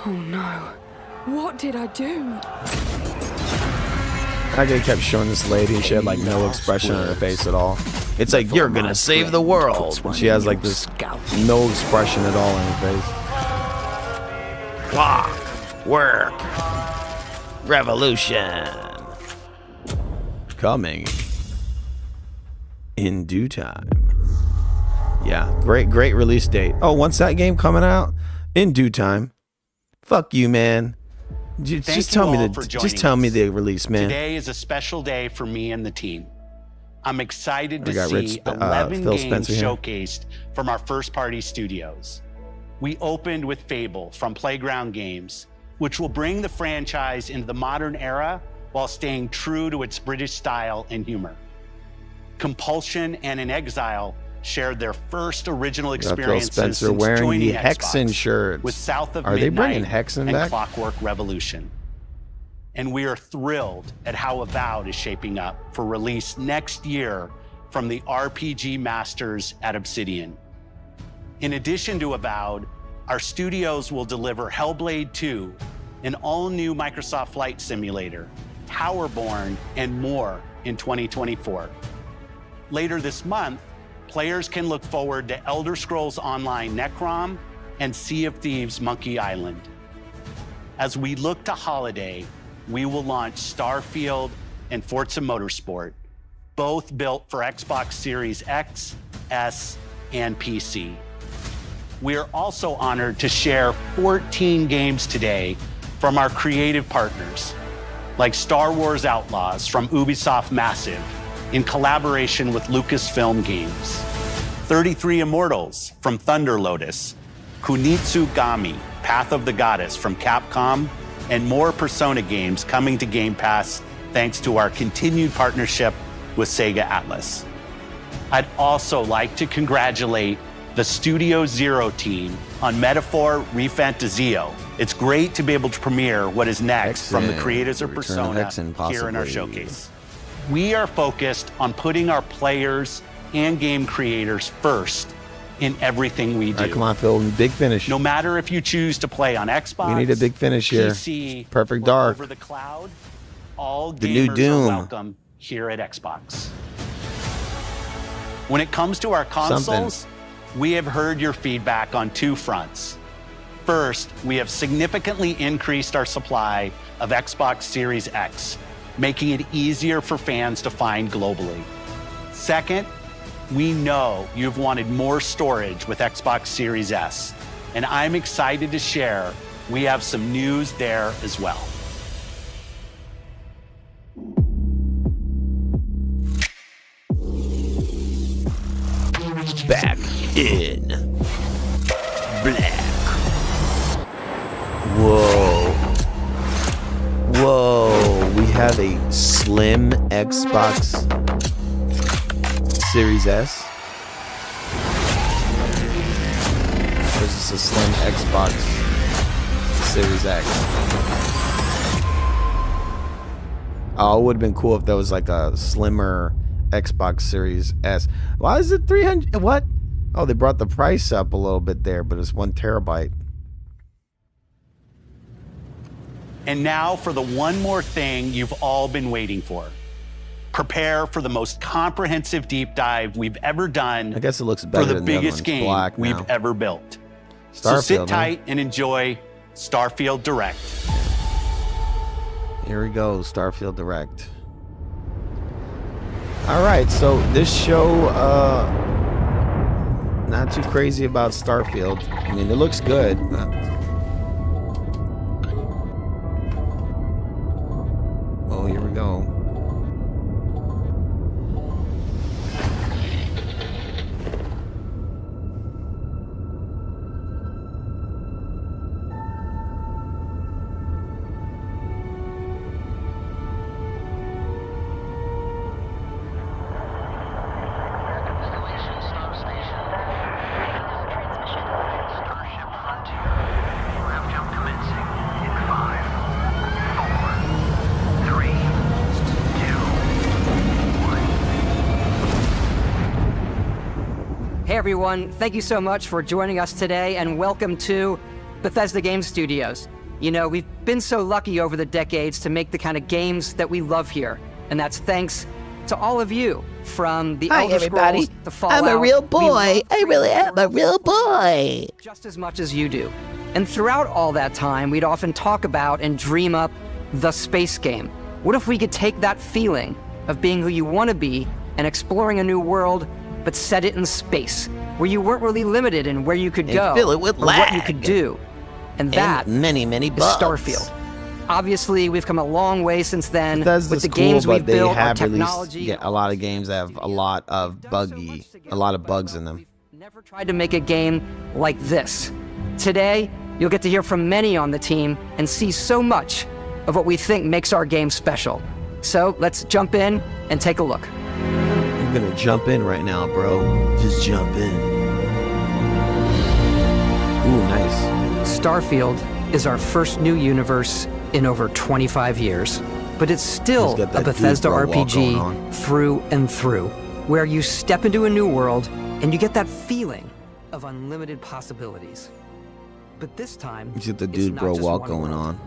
Oh no. What did I do? I kept showing this lady and she had like no expression on her face at all. It's like, you're gonna save the world. And she has like this no expression at all on her face. Clock, work, revolution. Coming in due time. Yeah, great release date. Oh, when's that game coming out? In due time. Fuck you, man. Just tell me the release, man. Today is a special day for me and the team. I'm excited to see see 11 Phil games Spencer here. showcased from our first-party studios. We opened with Fable from Playground Games, which will bring the franchise into the modern era while staying true to its British style and humor. Compulsion and In Exile shared their first original experiences Phil Spencer since wearing joining the Hexen Xbox shirts. with South of Are they bringing Midnight Hexen and back? Clockwork Revolution. And we are thrilled at how Avowed is shaping up for release next year from the RPG masters at Obsidian. In addition to Avowed, our studios will deliver Hellblade 2, an all-new Microsoft Flight Simulator, Towerborn, and more in 2024. Later this month, players can look forward to Elder Scrolls Online Necrom and Sea of Thieves Monkey Island. As we look to holiday, we will launch Starfield and Forza Motorsport, both built for Xbox Series X, S, and PC. We are also honored to share 14 games today from our creative partners. like Star Wars Outlaws from Ubisoft Massive in collaboration with Lucasfilm Games, 33 Immortals from Thunder Lotus, Kunitsu Gami, Path of the Goddess from Capcom, and more Persona games coming to Game Pass thanks to our continued partnership with Sega Atlas. I'd also like to congratulate the Studio Zero team on Metaphor Refantazio. It's great to be able to premiere what is next from the creators of Persona here in our showcase. We are focused on putting our players and game creators first in everything we do. All right, come on, Phil. Big finish. No matter if you choose to play on Xbox, we need a big finish here. PC, Perfect Dark. Over the cloud, all the gamers new Doom. are welcome here at Xbox. When it comes to our consoles, we have heard your feedback on two fronts. First, we have significantly increased our supply of Xbox Series X, making it easier for fans to find globally. Second, we know you've wanted more storage with Xbox Series S, and I'm excited to share we have some news there as well. Back in black. Whoa. Whoa. We have a slim Xbox Series S. Or is this a slim Xbox Series X? Oh, it would have been cool if that was like a slimmer Xbox Series S. Why is it 300? What? Oh, they brought the price up a little bit there, but it's 1 terabyte. And now for the one more thing you've all been waiting for. Prepare for the most comprehensive deep dive we've ever done. I guess it looks better for the than biggest the other ones. game we've ever built. Starfield, so sit tight and enjoy Starfield Direct. Here we go, Starfield Direct. All right, so this show, not too crazy about Starfield. I mean, it looks good. Oh, here we go. Hey everyone, thank you so much for joining us today and welcome to Bethesda Game Studios. You know, we've been so lucky over the decades to make the kind of games that we love here, and that's thanks to all of you, from the Hi, Elder everybody. Scrolls to Fallout. I'm a real boy. I really am a real boy. Just as much as you do. And throughout all that time, we'd often talk about and dream up the space game. What if we could take that feeling of being who you want to be and exploring a new world, but set it in space, where you weren't really limited in where you could And go fill it with or what you lag. could do. And that many is bugs. Starfield. Obviously, we've come a long way since then Bethesda's with the cool, games but we've they built, our have technology. released a lot of games that have a lot of bugs in them. Never tried to make a game like this. Today, you'll get to hear from many on the team and see so much of what we think makes our game special. So let's jump in and take a look. I'm gonna jump in right now, bro. Just jump in. Ooh, nice. Starfield is our first new universe in over 25 years. But it's still got a that Bethesda Dude Bro walk going RPG on. through and through, where you step into a new world and you get that feeling of unlimited possibilities. But this time, You see the it's Dude not Bro just walk one going world. on.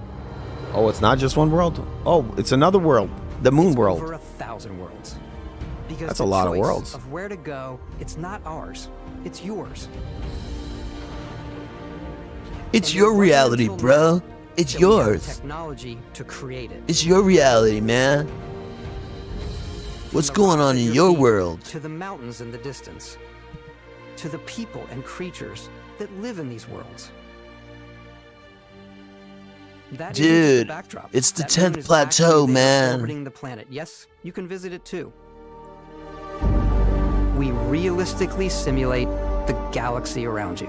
Oh, it's not just one world? Oh, it's another world. The Moon World. Over 1,000 worlds. Because That's the a lot of choice worlds. Of where to go, it's not ours. It's yours. It's your reality, bro. It's That we have the yours. technology to create it. It's your reality, man. What's going on in your world? To the mountains in the distance. To the people and creatures that live in these worlds. That isn't just a Dude, backdrop. it's the That moon 10th is plateau, actually there man. orbiting the planet. Yes, you can visit it too. We realistically simulate the galaxy around you.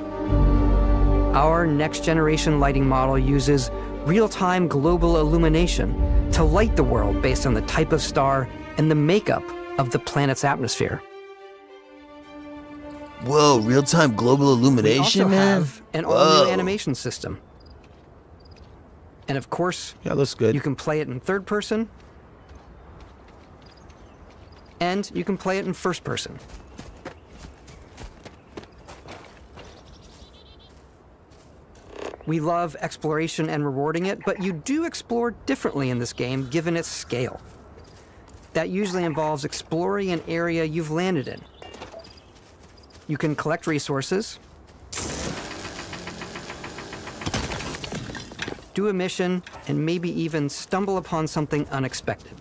Our next-generation lighting model uses real-time global illumination to light the world based on the type of star and the makeup of the planet's atmosphere. Whoa, real-time global illumination, we also man. have an all-new animation system. And of course, yeah, looks good. You can play it in third person, and you can play it in first person. We love exploration and rewarding it, but you do explore differently in this game given its scale. That usually involves exploring an area you've landed in. You can collect resources, do a mission, and maybe even stumble upon something unexpected.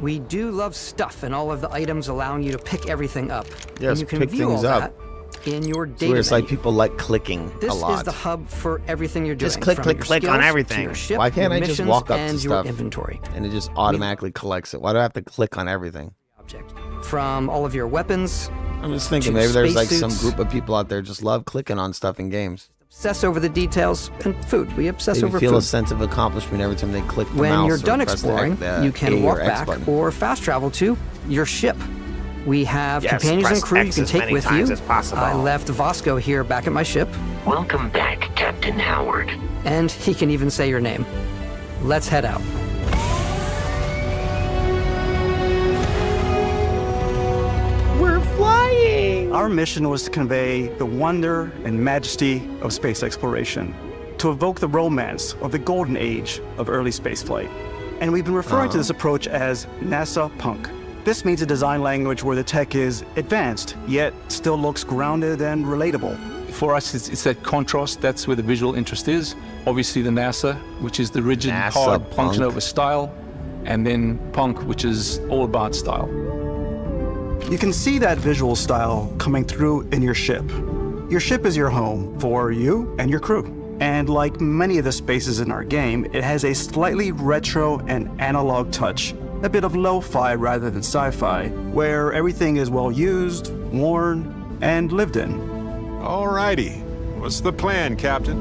We do love stuff and all of the items allowing you to pick everything up. Yes, and you can pick view things all up. that in your So data it's like menu. people like clicking This a lot. is the hub for everything you're doing. Just click, from click, your click on skills to everything. your ship, Why can't your I just missions, walk up and to your stuff inventory? and it just automatically collects it? Why do I have to click on everything? From all of your weapons. I'm just thinking to maybe there's like some spacesuits. group of people out there just love clicking on stuff in games. Obsess over the details and food. We obsess They over feel food. a sense of accomplishment every time they click the When mouse you're or done press the exploring, the you can A walk or X back button. or fast travel to your ship. We have Yes, companions press and crew you X can as take many with you. times as possible. I left Vasco here back at my ship, Welcome back, Captain Howard. and he can even say your name. Let's head out. We're flying! Our mission was to convey the wonder and majesty of space exploration, to evoke the romance of the golden age of early spaceflight. And we've been referring to this approach as NASA Punk. This means a design language where the tech is advanced, yet still looks grounded and relatable. For us, it's that contrast. That's where the visual interest is. Obviously, the NASA, which is the rigid, NASA hard punk. function over style, and then punk, which is all about style. You can see that visual style coming through in your ship. Your ship is your home for you and your crew. And like many of the spaces in our game, it has a slightly retro and analog touch, a bit of lo-fi rather than sci-fi, where everything is well used, worn, and lived in. Alrighty. What's the plan, Captain?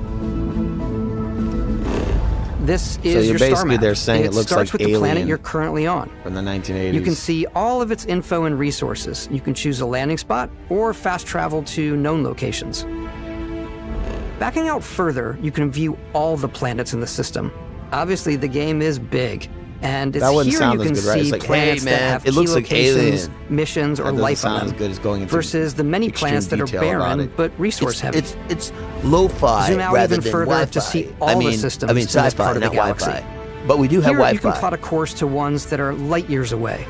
This So is you're your star basically map. they're saying it looks starts like with the planet Alien you're currently on. from the 1980s. You can see all of its info and resources. You can choose a landing spot or fast travel to known locations. Backing out further, you can view all the planets in the system. Obviously, the game is big, and it's That wouldn't here sound you as can good, right? It's see like, hey, planets that man, have it looks key like locations, Alien. missions, or That doesn't life sound on as them. good as going into versus the many extreme planets that are detail about barren it. but resource heavy. It's lo-fi Zoom out rather even than further Wi-Fi. to see all I the mean, systems I mean in this sci-fi, part of the not galaxy. Wi-Fi. But we do have Here, Wi-Fi. you can plot a course to ones that are light years away.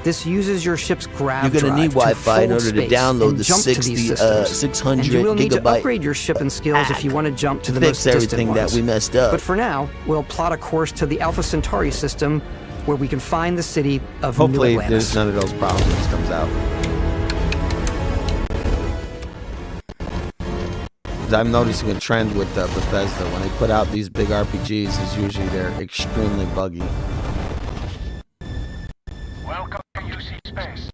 This uses your ship's grav You're gonna drive need to Wi-Fi in fold order to space download and the jump to 60, these systems. 600 and you will need to gigabyte upgrade your ship and skills if you want to jump to the fix most distant everything ones. that we messed up. But for now, we'll plot a course to the Alpha Centauri system, where we can find the city of Hopefully New Atlantis. there's none of those problems when this comes out. 'Cause I'm noticing a trend with Bethesda. When they put out these big RPGs, is usually they're extremely buggy. Welcome to UC Space.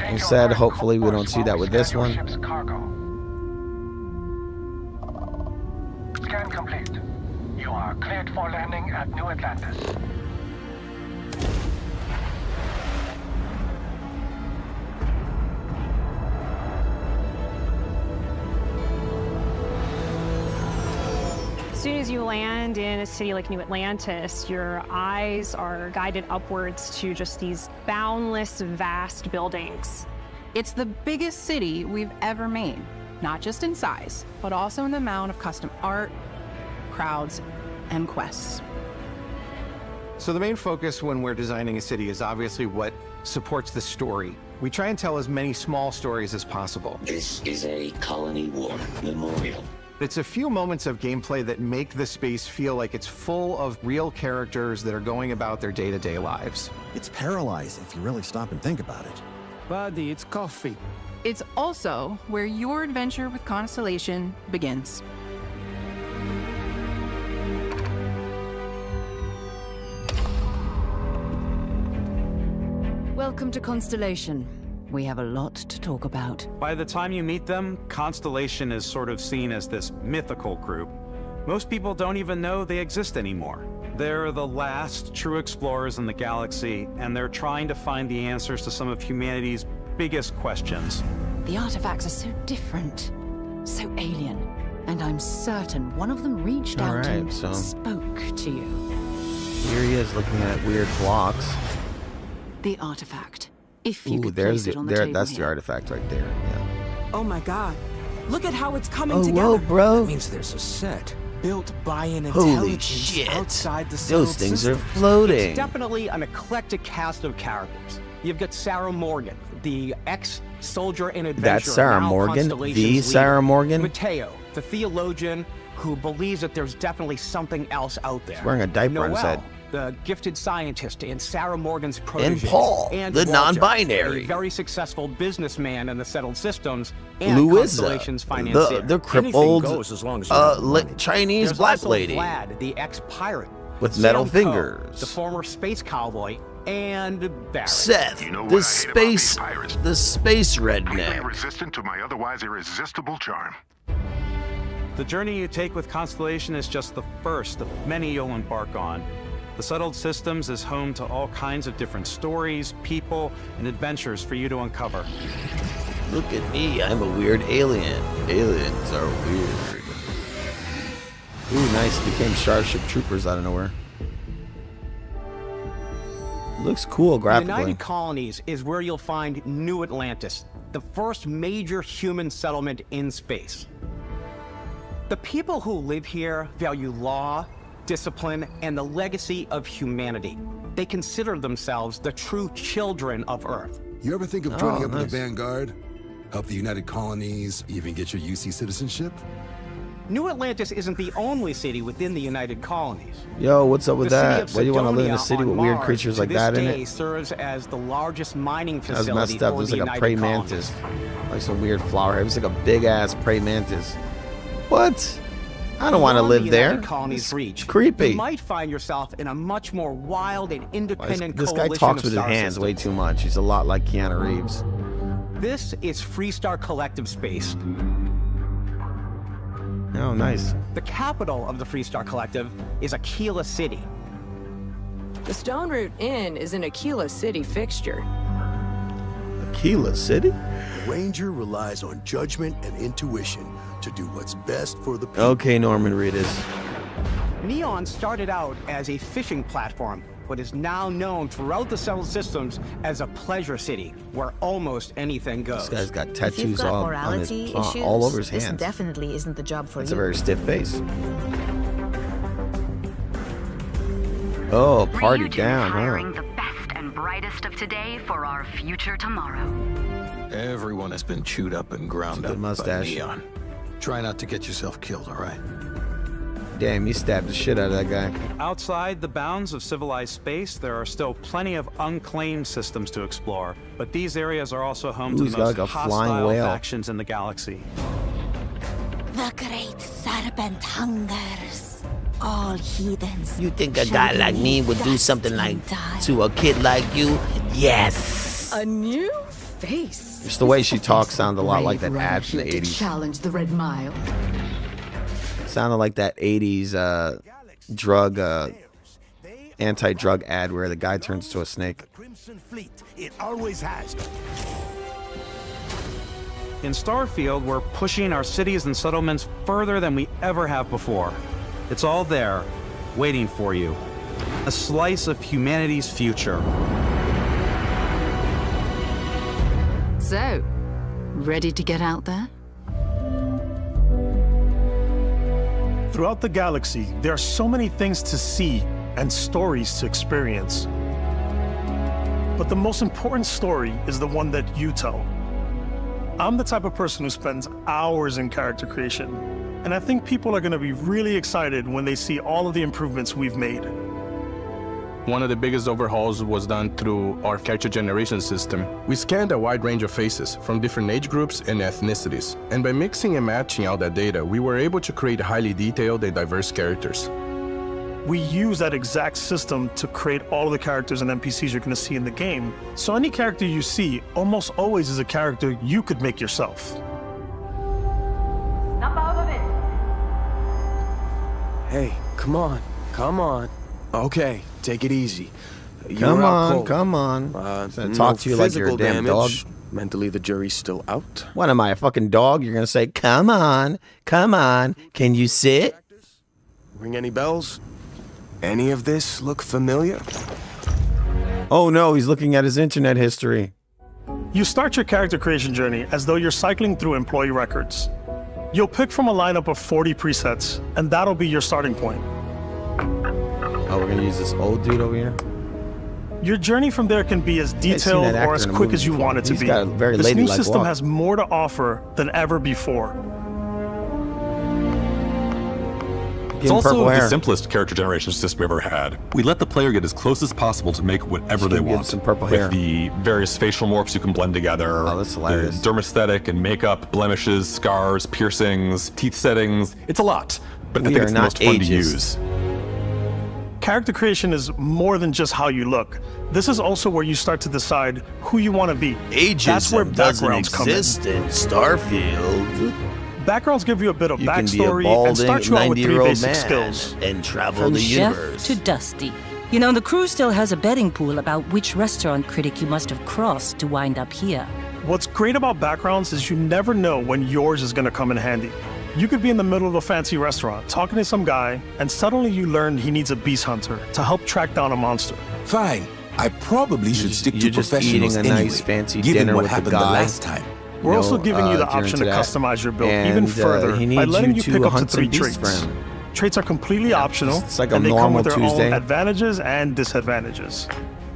Instead, hopefully we don't see that with this one. Scan complete. You are cleared for landing at New Atlantis. As soon as you land in a city like New Atlantis, your eyes are guided upwards to just these boundless, vast buildings. It's the biggest city we've ever made, not just in size, but also in the amount of custom art, crowds, and quests. So the main focus when we're designing a city is obviously what supports the story. We try and tell as many small stories as possible. This is a Colony War memorial. It's a few moments of gameplay that make the space feel like it's full of real characters that are going about their day-to-day lives. It's paralyzing if you really stop and think about it. Buddy, it's coffee. It's also where your adventure with Constellation begins. Welcome to Constellation. We have a lot to talk about. By the time you meet them, Constellation is sort of seen as this mythical group. Most people don't even know they exist anymore. They're the last true explorers in the galaxy, and they're trying to find the answers to some of humanity's biggest questions. The artifacts are so different, so alien, and I'm certain one of them reached out and spoke to you. Here he is looking at weird blocks. The artifact. If you Ooh, could there's place it the, on the table that's here. the artifact right there. Yeah. Oh my god. Look at how it's coming Oh, together. whoa, bro. That means there's a set built by an Holy intelligence shit. outside the Those settled things are system. floating. It's definitely an eclectic cast of characters. You've got Sarah Morgan, the ex-soldier and adventurer. That's Sarah now Morgan? Constellation's The leader. Sarah Morgan? Mateo, the theologian who believes that there's definitely something else out there. He's wearing a diaper on his Noel, head. the gifted scientist and Sarah Morgan's protege. And Paul, and the Walter, non-binary. a very successful businessman in the settled systems and Louisa, Constellation's financier. the crippled Chinese There's black also lady Vlad, the ex-pirate. with Sam metal Coe, fingers. the former space cowboy, and Barry. Seth, the space redneck. Resistant to my otherwise irresistible charm. The journey you take with Constellation is just the first of many you'll embark on. The Settled Systems is home to all kinds of different stories, people, and adventures for you to uncover. Look at me, I'm a weird alien. Aliens are weird. Ooh, nice, became Starship Troopers out of nowhere. Looks cool The graphically. United Colonies is where you'll find New Atlantis, the first major human settlement in space. The people who live here value law, discipline, and the legacy of humanity. They consider themselves the true children of Earth. You ever think of joining up with the Vanguard? Help the United Colonies, even get your UC citizenship? New Atlantis isn't the only city within the United Colonies. Yo, what's up with The city that? of Why do you want to live in a Cydonia city on with weird Mars creatures to like this that in day it? serves as the largest mining That was facility messed up. for There's the like a United praying Colonies. mantis. Like some weird flower head. It was like a big ass praying mantis. What? I don't want to Beyond live the there. United Colonies reach, It's creepy. You might find yourself in a much more wild and independent This guy coalition talks of with his star hands systems. way too much. He's a lot like Keanu Reeves. This is Freestar Collective Space. Oh, nice. The capital of the Freestar Collective is Aquila City. The Stone Root Inn is an Aquila City fixture. Aquila City? The Ranger relies on judgment and intuition to do what's best for the people. Okay, Norman Reedus. Neon started out as a fishing platform, but is now known throughout the settled systems as a pleasure city where almost anything goes. This guy's got If you've tattoos got all on his morality issues, all over his this hands. definitely isn't the job for That's you. a very stiff face. Oh, party down, hiring huh? the best and brightest of today for our future tomorrow. Everyone has been chewed up and ground up mustache. by Neon. Try not to get yourself killed, all right? Damn, you stabbed the shit out of that guy. Outside the bounds of civilized space, there are still plenty of unclaimed systems to explore, but these areas are also home Ooh, to he's the got most like a flying hostile whale. factions in the galaxy. The great serpent hungers. All heathens. You think a guy like me would do something like to a kid like you? Yes. A new face. Just the way she talks sounded a lot like that Brave ad from the runner to 80s. challenge the Red Mile. Sounded like that 80s drug, anti-drug ad where the guy turns to a snake. Crimson Fleet, it always has. In Starfield, we're pushing our cities and settlements further than we ever have before. It's all there, waiting for you. A slice of humanity's future. So, ready to get out there? Throughout the galaxy, there are so many things to see and stories to experience. But the most important story is the one that you tell. I'm the type of person who spends hours in character creation, and I think people are going to be really excited when they see all of the improvements we've made. One of the biggest overhauls was done through our character generation system. We scanned a wide range of faces from different age groups and ethnicities. And by mixing and matching all that data, we were able to create highly detailed and diverse characters. We use that exact system to create all of the characters and NPCs you're going to see in the game. So any character you see almost always is a character you could make yourself. Snap out of it. Hey, come on. Come on. Okay, take it easy. Come on. Talk to you like you're a damn dog. Mentally, the jury's still out. What am I, a fucking dog? You're gonna say, come on, can you sit? Ring any bells? Any of this look familiar? Oh no, he's looking at his internet history. You start your character creation journey as though you're cycling through employee records. You'll pick from a lineup of 40 presets, and that'll be your starting point. Oh, we're gonna use this old dude over here? Your journey from there can be as detailed or as quick as you want it to be. This new system has more to offer than ever before. It's also the simplest character generation system we've ever had. We let the player get as close as possible to make whatever they want. Some purple hair. With the various facial morphs you can blend together. Oh, that's hilarious. The dermesthetic and makeup, blemishes, scars, piercings, teeth settings. It's a lot, but I think it's the most fun to use. Character creation is more than just how you look. This is also where you start to decide who you want to be. That's where backgrounds come in. in Starfield. Backgrounds give you a bit of You can be a backstory and balding start you out with 3 90-year-old basic man skills. and travel From the chef universe. to Dusty. You know, the crew still has a betting pool about which restaurant critic you must have crossed to wind up here. What's great about backgrounds is you never know when yours is going to come in handy. You could be in the middle of a fancy restaurant talking to some guy, and suddenly you learn he needs a beast hunter to help track down a monster. Fine. I probably should stick to You're just professionals eating a anyway, nice fancy given dinner what with the happened guy. the last time. We're also giving you the option to customize your build even further by letting you pick up to 3 traits. Traits are completely optional, It's like a and they come normal with their Tuesday. own advantages and disadvantages.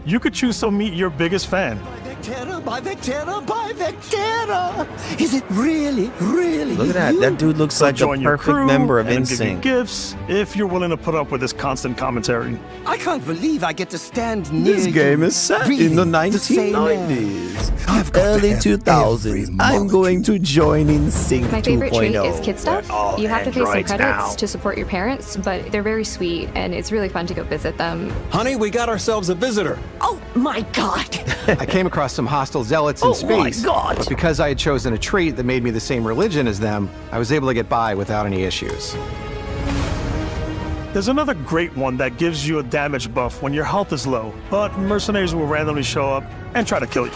You could choose to meet your biggest fan. By Vectera! Is it really? Look at that. That dude looks like the Join your perfect crew member of and give you NSYNC. gifts if you're willing to put up with this constant commentary. I can't believe I get to stand near This game is set in the breathing the same air. 1990s, early 2000s. I'm going to join NSYNC My favorite trait 2.0. is kid stuff. You have to pay some credits to support your parents, but they're very sweet and it's really fun to go visit them. Honey, we got ourselves a visitor. Oh my god! I came across some hostile zealots in space. But because I had chosen a trait that made me the same religion as them, I was able to get by without any issues. There's another great one that gives you a damage buff when your health is low, but mercenaries will randomly show up and try to kill you.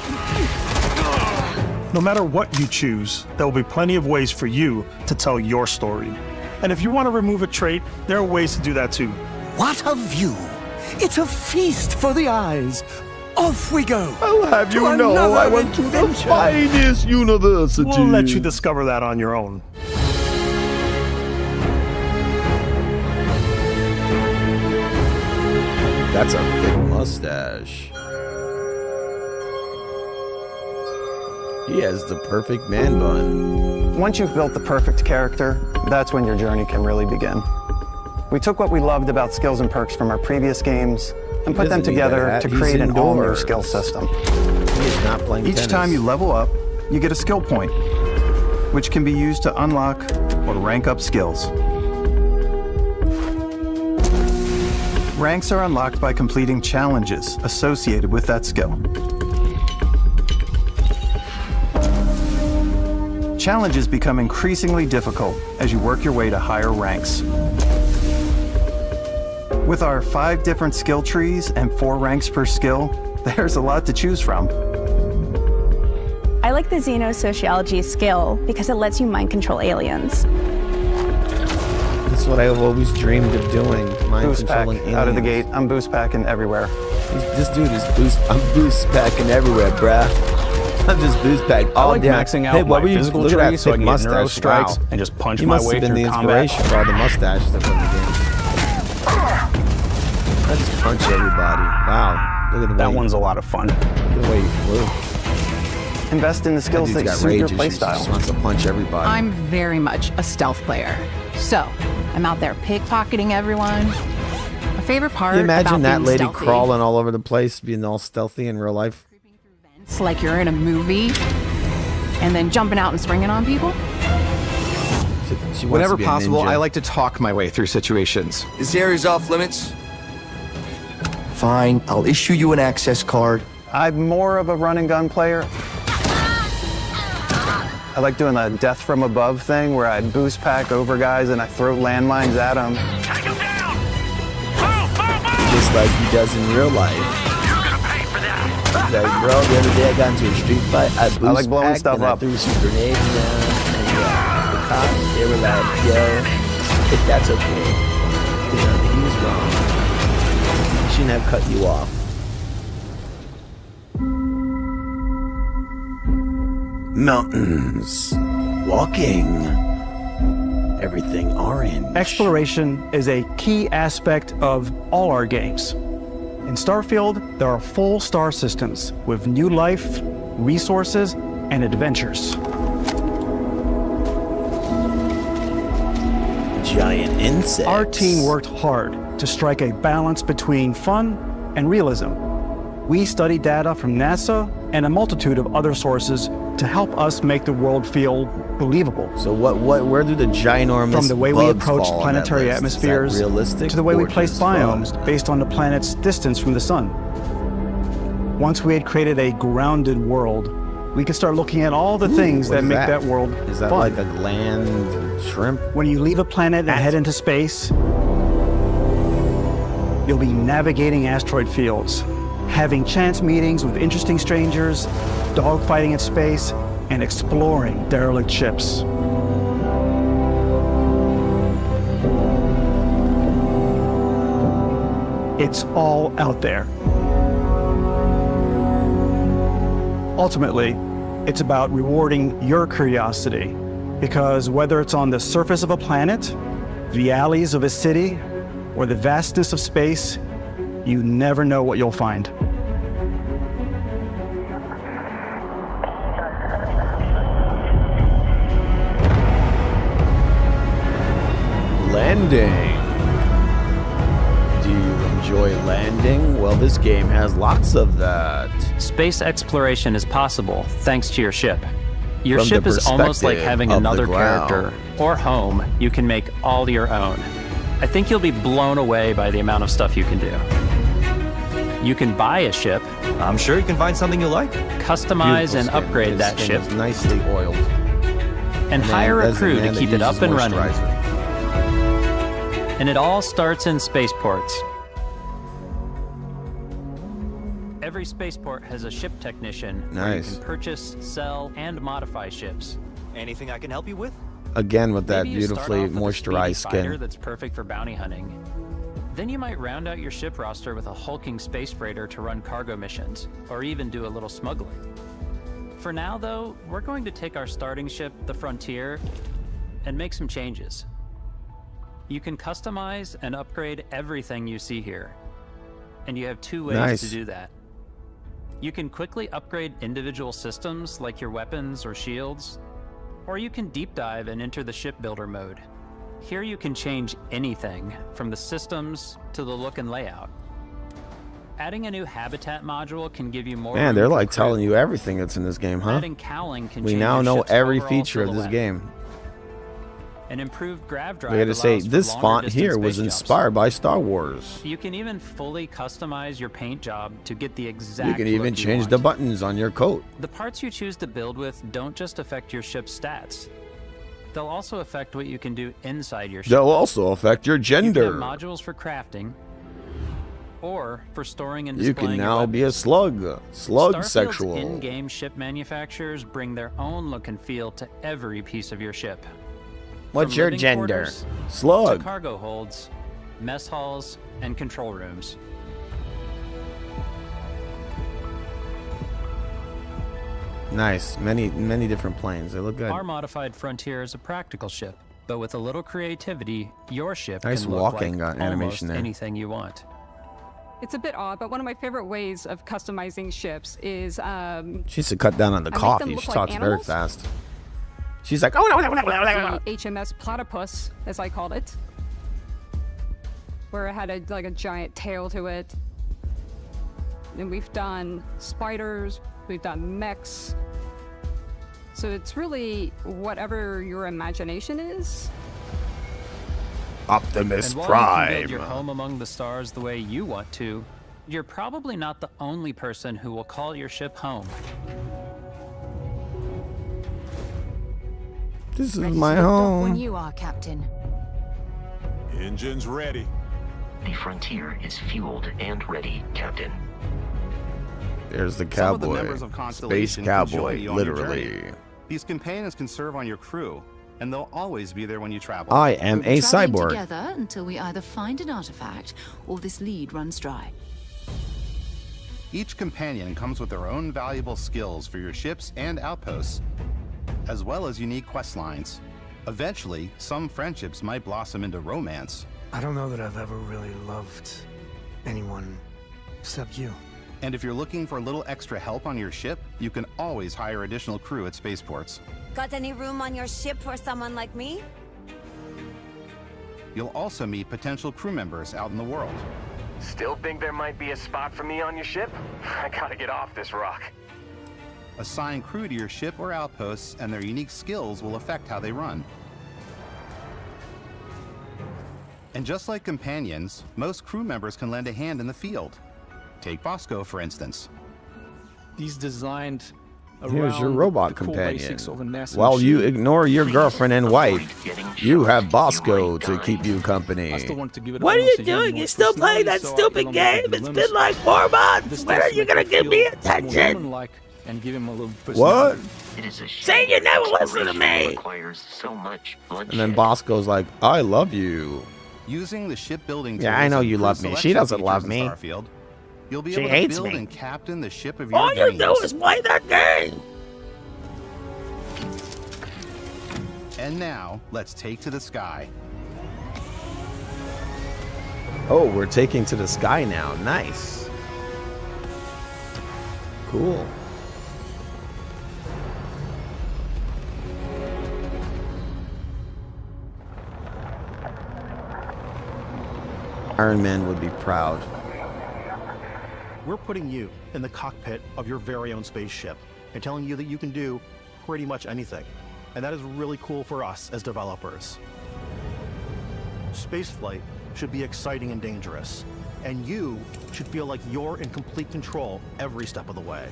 No matter what you choose, there will be plenty of ways for you to tell your story. And if you want to remove a trait, there are ways to do that too. What a view! It's a feast for the eyes. Off we go! I'll have you know I went to the finest university. We'll let you discover that on your own. That's a big mustache. He has the perfect man bun. Once you've built the perfect character, that's when your journey can really begin. We took what we loved about skills and perks from our previous games and put them together to create an all-new skill system. He is not playing Each tennis. time you level up, you get a skill point, which can be used to unlock or rank up skills. Ranks are unlocked by completing challenges associated with that skill. Challenges become increasingly difficult as you work your way to higher ranks. With our 5 different skill trees and 4 ranks per skill, there's a lot to choose from. I like the Xenosociology skill because it lets you mind control aliens. That's what I've always dreamed of doing. Mind Boost pack controlling aliens. out of the gate. I'm boost packing everywhere. This dude is I'm boost packing everywhere, bruh. I'm just boost packed. I like maxing out my physical look at tree that so I thick can get mustache. neuro strikes Wow. and just punch He my must way have been through the combat. inspiration for all the mustaches that put in the game. I just punch everybody. Wow. Look at the way That one's a lot of fun. Look at the way he flew. Invest in the skills that suit your She playstyle. just wants to punch everybody. I'm very much a stealth player. So, I'm out there pickpocketing everyone. My favorite part Can you imagine about that being lady stealthy, crawling all over the place, being all stealthy in real life? it's like you're in a movie and then jumping out and springing on people. She wants Whenever to be a possible, ninja. I like to talk my way through situations. This area's off limits. Fine, I'll issue you an access card. I'm more of a run and gun player. I like doing the death from above thing where I boost pack over guys and I throw landmines at them. Just like he does in real life. He's like, bro, the other day I got into a street fight. I like blowing packed stuff and up. I threw some grenades down. And the cops, they were like, yo, if that's okay. You know, he was wrong. He shouldn't have cut you off. Mountains. Walking. Everything orange. Exploration is a key aspect of all our games. In Starfield, there are full star systems with new life, resources, and adventures. Giant insects. Our team worked hard to strike a balance between fun and realism. We studied data from NASA and a multitude of other sources to help us make the world feel believable. So where do the ginormous From the way we bugs approach fall on planetary that list? Is that atmospheres realistic to the way we or place just biomes fun? based on the planet's distance from the sun. Once we had created a grounded world, we could start looking at all the things what that is make that? that world Is that fun. like a land shrimp? When you leave a planet and head into space, you'll be navigating asteroid fields, having chance meetings with interesting strangers, dogfighting in space, and exploring derelict ships. It's all out there. Ultimately, it's about rewarding your curiosity, because whether it's on the surface of a planet, the alleys of a city, or the vastness of space, you never know what you'll find. Landing. Do you enjoy landing? Well, this game has lots of that. Space exploration is possible thanks to your ship. Your From ship the is almost like perspective having of another the ground. character or home you can make all your own. I think you'll be blown away by the amount of stuff you can do. You can buy a ship. I'm sure you can find something you like. Customize Beautiful and skin. upgrade His that skin ship. is nicely oiled. And hire a as crew man to that keep it up uses and running. moisturizer. And it all starts in spaceports. Every spaceport has a ship technician where you Nice. can purchase, sell, and modify ships. Anything I can help you with? Again with that Maybe you start beautifully off with a speedy moisturized fighter skin. that's perfect for bounty hunting. Then you might round out your ship roster with a hulking space freighter to run cargo missions, or even do a little smuggling. For now, though, we're going to take our starting ship, the Frontier, and make some changes. You can customize and upgrade everything you see here, and you have two ways Nice. to do that. You can quickly upgrade individual systems like your weapons or shields, or you can deep dive and enter the shipbuilder mode. Here you can change anything, from the systems to the look and layout. Adding a new habitat module can give you more. Man, they're room for like crew. telling you everything that's in this game, huh? Adding cowling can We change now your know ship's every overall feature of this silhouette. game. An improved grav drive I gotta say, allows for this longer font distance here was space jumps. inspired by Star Wars. You can even fully customize your paint job to get the exact You can even look you change want. the buttons on your coat. The parts you choose to build with don't just affect your ship's stats. They'll also affect what you can do inside your ship. They'll also affect your You can gender. have modules for crafting, or for storing and You displaying can your now be a weapons. slug. Slug Starfield's sexual. in-game ship manufacturers bring their own look and feel to every piece of your ship. What's From your living gender? quarters Slug. to cargo holds, mess halls, and control rooms. Nice. Many different planes. They look good. Our modified Frontier is a practical ship, but with a little creativity, your ship Nice can look walking like animation there. anything you want. It's a bit odd, but one of my favorite ways of customizing ships is She used to cut down on the coffee. She talks very fast. She's like, oh no, no, no, no, no. HMS Platypus, as I called it, where it had like a giant tail to it. And we've done spiders, we've done mechs. So it's really whatever your imagination is. Optimus and while Prime. you can build your home among the stars the way you want to, you're probably not the only person who will call your ship home. This is Ready my to lift off home. when you are, Captain. Engines ready. The Frontier is fueled and ready, Captain. There's the Some of the cowboy. members of Space Constellation can cowboy, join you on your literally. journey. These companions can serve on your crew, and they'll always be there when you travel. I am We'll be a traveling cyborg. together until we either find an artifact or this lead runs dry. Each companion comes with their own valuable skills for your ships and outposts, as well as unique quest lines. Eventually, some friendships might blossom into romance. I don't know that I've ever really loved anyone except you. And if you're looking for a little extra help on your ship, you can always hire additional crew at spaceports. Got any room on your ship for someone like me? You'll also meet potential crew members out in the world. Still think there might be a spot for me on your ship? I gotta get off this rock. Assign crew to your ship or outposts, and their unique skills will affect how they run. And just like companions, most crew members can lend a hand in the field. Take Bosco, for instance. He's designed Here's your around robot the core companion. basics of a NASA While you machine. ignore your girlfriend and wife, you have Bosco to keep you company. I still want to give it What are almost you a doing? human You're still playing that personality, so I stupid can game? unlock It's the been limits. like 4 months. This When are does you make gonna it give me feel more attention? human-like and give him a little What? personality. Say you never listen to me. Requires so much bloodshed. And then Bosco's like, I love you. Using the shipbuilding Yeah, I tools know and you crew love me. She selection doesn't features love in me. Starfield, you'll be She able hates to build me. and captain the ship of your All you dreams. do is play that game. And now, let's take to the sky. Oh, we're taking to the sky now. Nice. Cool. Iron Man would be proud. We're putting you in the cockpit of your very own spaceship and telling you that you can do pretty much anything. And that is really cool for us as developers. Spaceflight should be exciting and dangerous, and you should feel like you're in complete control every step of the way.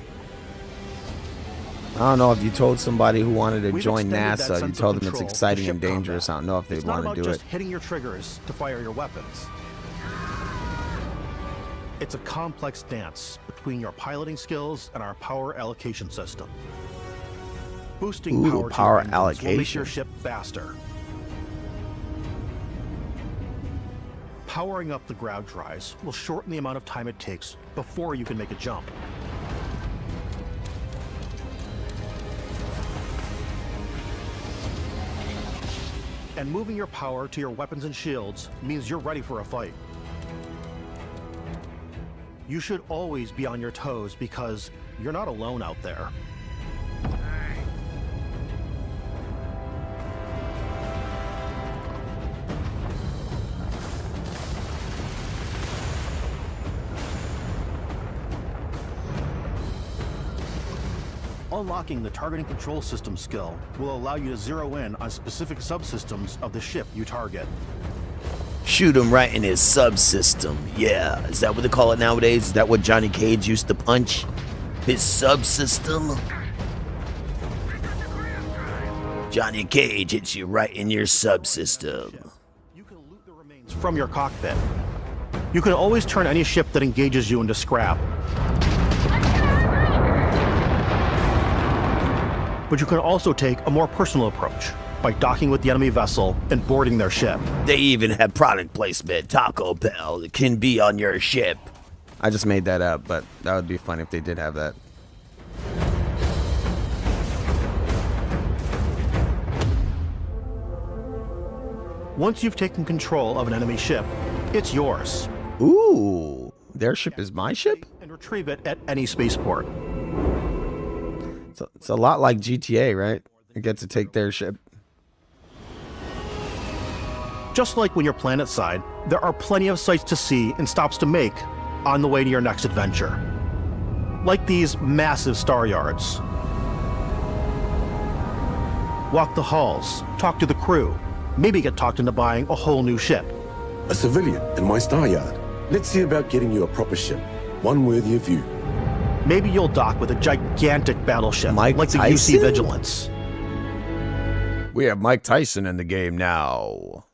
I don't know if you told somebody who wanted to We've join extended that NASA, you sense of told them it's control to exciting ship and dangerous. I don't know if they'd It's not want about to do just it. hitting your triggers to fire your weapons. It's a complex dance between your piloting skills and our power allocation system. Boosting Ooh, power, to power your engines will make allocation. your ship faster. Powering up the ground drives will shorten the amount of time it takes before you can make a jump. And moving your power to your weapons and shields means you're ready for a fight. You should always be on your toes because you're not alone out there. Unlocking the targeting control system skill will allow you to zero in on specific subsystems of the ship you target. Shoot him right in his subsystem. Yeah, is that what they call it nowadays? Is that what Johnny Cage used to punch? His subsystem? Johnny Cage hits you right in your subsystem. From your cockpit. You can always turn any ship that engages you into scrap. But you can also take a more personal approach by docking with the enemy vessel and boarding their ship. They even have product placement. Taco Bell can be on your ship. I just made that up, but that would be funny if they did have that. Once you've taken control of an enemy ship, it's yours. Ooh, their ship is my ship? And retrieve it at any spaceport. It's a lot like GTA, right? You get to take their ship. Just like when you're planetside, there are plenty of sights to see and stops to make on the way to your next adventure. Like these massive star yards. Walk the halls, talk to the crew, maybe get talked into buying a whole new ship. A civilian in my star yard. Let's see about getting you a proper ship, one worthy of you. Maybe you'll dock with a gigantic battleship Mike like the Tyson? UC Vigilance. We have Mike Tyson in the game now.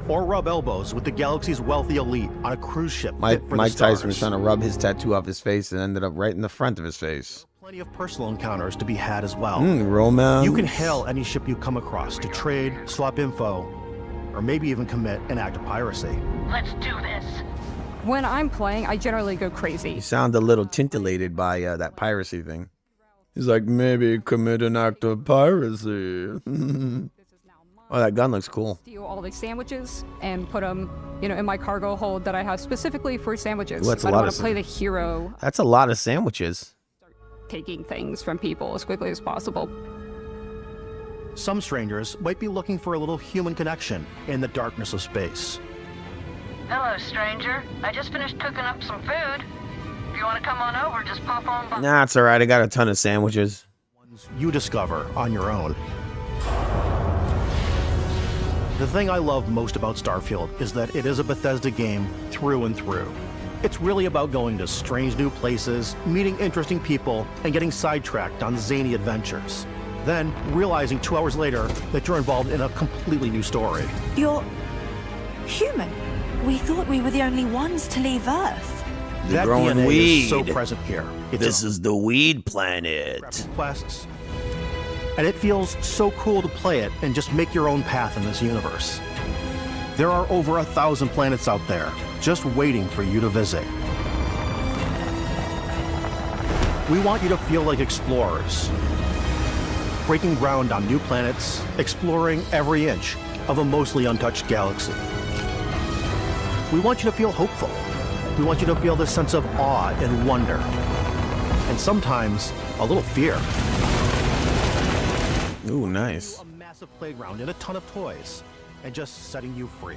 Or rub elbows with the galaxy's wealthy elite on a cruise ship. Mike fit for the Tyson was stars. trying to rub his tattoo off his face and ended up right in the front of his face. Plenty of personal encounters to be had as well. Romance. You can hail any ship you come across to trade, swap info, or maybe even commit an act of piracy. Let's do this. When I'm playing, I generally go crazy. You sound a little tintillated by that piracy thing. He's like, maybe commit an act of piracy. Oh, that gun looks cool. Steal all these sandwiches and put them, in my cargo hold that I have specifically for sandwiches. Ooh, that's a I lot don't want of to play the hero, That's a lot of sandwiches. taking things from people as quickly as possible. Some strangers might be looking for a little human connection in the darkness of space. Hello, stranger. I just finished cooking up some food. If you want to come on over, just pop on by. Nah, it's all right. I got a ton of sandwiches. You discover on your own. The thing I love most about Starfield is that it is a Bethesda game through and through. It's really about going to strange new places, meeting interesting people, and getting sidetracked on zany adventures. Then realizing 2 hours later that you're involved in a completely new story. You're human. We thought we were the only ones to leave Earth. That growing DNA weed. is so present here. This is the weed planet. Quests. And it feels so cool to play it and just make your own path in this universe. There are over 1,000 planets out there, just waiting for you to visit. We want you to feel like explorers, breaking ground on new planets, exploring every inch of a mostly untouched galaxy. We want you to feel hopeful. We want you to feel this sense of awe and wonder, and sometimes a little fear. Ooh, nice. A massive playground and a ton of toys, and just setting you free.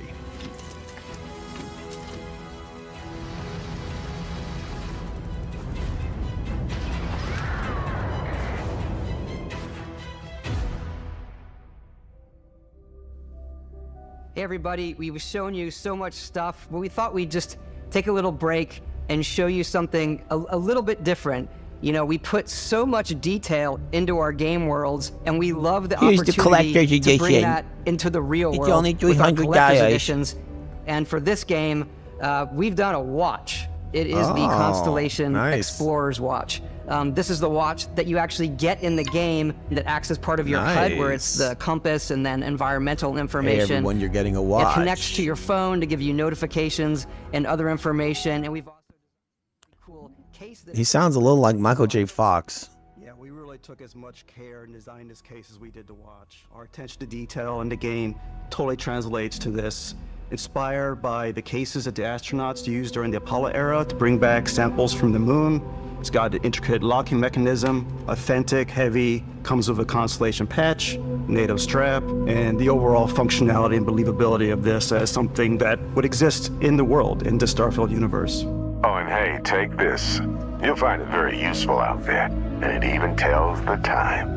Hey everybody, we've shown you so much stuff, but we thought we'd just take a little break and show you something a little bit different. We put so much detail into our game worlds, and we love the Here's the opportunity collector's to bring edition. that into the real It's world only with our $300. collector's editions. And for this game, we've done a watch. It is the Constellation Explorer's Watch. This is the watch that you actually get in the game that acts as part of your HUD, where it's the compass and then environmental information. Hey everyone, you're getting a watch. It connects to your phone to give you notifications and other information. And we've also designed a cool case that He sounds a little like Michael J. Fox. Yeah, we really took as much care and designed this case as we did to watch. Our attention to detail in the game totally translates to this. Inspired by the cases that the astronauts used during the Apollo era to bring back samples from the moon. It's got an intricate locking mechanism, authentic, heavy, comes with a Constellation patch, native strap, and the overall functionality and believability of this as something that would exist in the world, in the Starfield universe. Oh, and hey, take this. You'll find it very useful out there, and it even tells the time.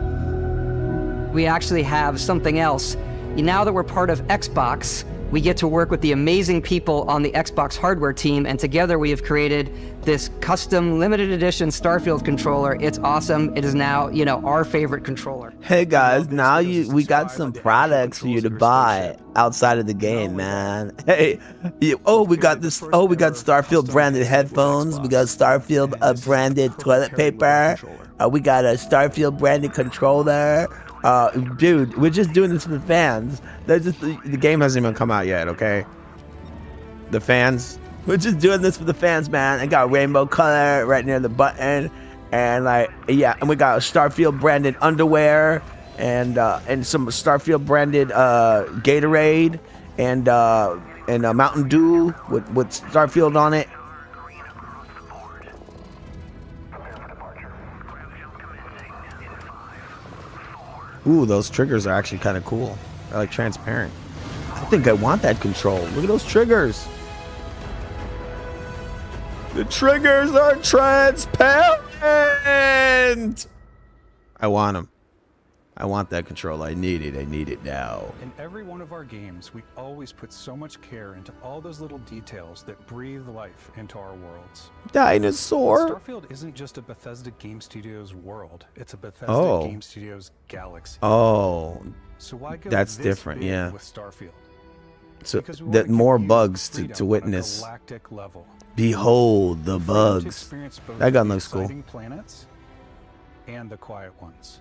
we actually have something else. Now that we're part of Xbox, we get to work with the amazing people on the Xbox hardware team, and together we have created this custom limited edition Starfield controller. It's awesome. It is now, our favorite controller. Hey guys, now we got some products for you to buy outside of the game, man. Hey, we got Starfield branded headphones. We got Starfield branded toilet paper. We got a Starfield branded controller. Dude, we're just doing this for the fans. The game hasn't even come out yet, okay? The fans, we're just doing this for the fans, man. I got rainbow color right near the button, and and we got Starfield branded underwear. and some Starfield branded Gatorade and a Mountain Dew with Starfield on it. Ooh, those triggers are actually kind of cool. They're like transparent. I think I want that control. Look at those triggers. The triggers are transparent. I want them. I want that control. I need it. I need it now. In every one of our games, we always put so much care into all those little details that breathe life into our worlds. Dinosaur. Starfield isn't just a Bethesda Game Studios world. It's a Bethesda Game Studios galaxy. Oh, so why go that's this different. big Yeah. with Starfield? So Because we that wanna more give you bugs freedom to on a witness. galactic level. Behold the Freedom to bugs. experience both That gun the looks cool. exciting planets and the quiet ones.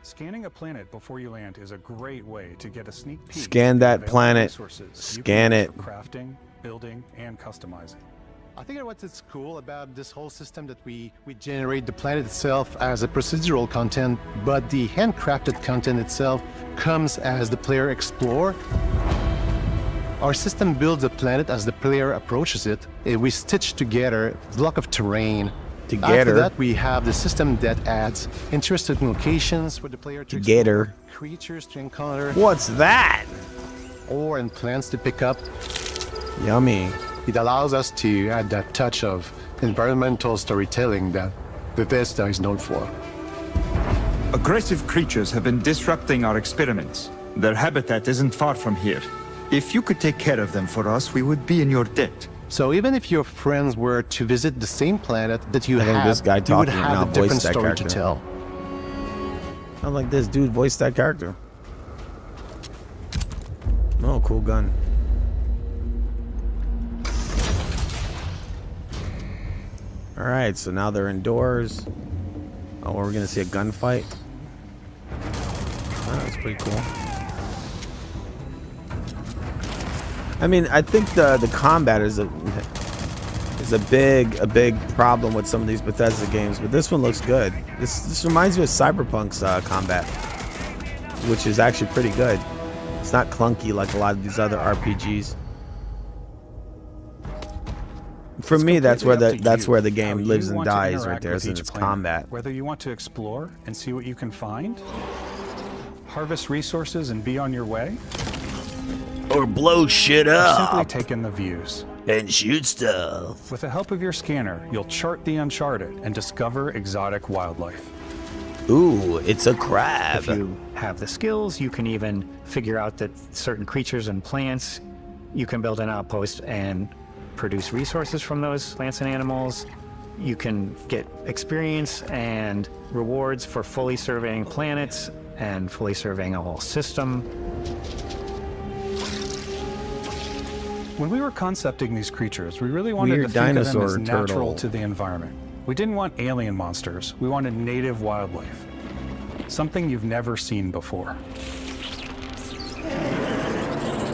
Scanning a planet before you land is a great way to get a sneak peek. Scan at that the planet. resources you Scan can it. use for crafting, building, and customizing. I think what's cool about this whole system that we generate the planet itself as a procedural content, but the handcrafted content itself comes as the player explore. Our system builds a planet as the player approaches it. We stitch together a block of terrain. After that, we have the system that adds interesting locations for the player to explore, creatures to encounter. What's that? Ore and plants to pick up. Yummy. It allows us to add that touch of environmental storytelling that Bethesda is known for. Aggressive creatures have been disrupting our experiments. Their habitat isn't far from here. If you could take care of them for us, we would be in your debt. So even if your friends were to visit the same planet that you I think have, this guy you would talking have now a different voiced that story to character. tell. Sounds like this dude voiced that character. Oh, cool gun. All right, so now they're indoors. Oh, we're gonna see a gunfight. Oh, that's pretty cool. I mean, I think the combat is a big problem with some of these Bethesda games, but this one looks good. This reminds me of Cyberpunk's combat, which is actually pretty good. It's not clunky like a lot of these other RPGs. For me, that's where the game lives and dies right there, is in its combat. Whether you want to explore and see what you can find, harvest resources and be on your way, or blow shit or up simply take in the views and shoot stuff. With the help of your scanner, you'll chart the uncharted and discover exotic wildlife. Ooh, it's a crab. If you have the skills, you can even figure out that certain creatures and plants, you can build an outpost and produce resources from those plants and animals. You can get experience and rewards for fully surveying planets and fully surveying a whole system. When we were concepting these creatures, we really wanted Weird to think of them as dinosaur natural turtle. to the environment. We didn't want alien monsters. We wanted native wildlife. Something you've never seen before.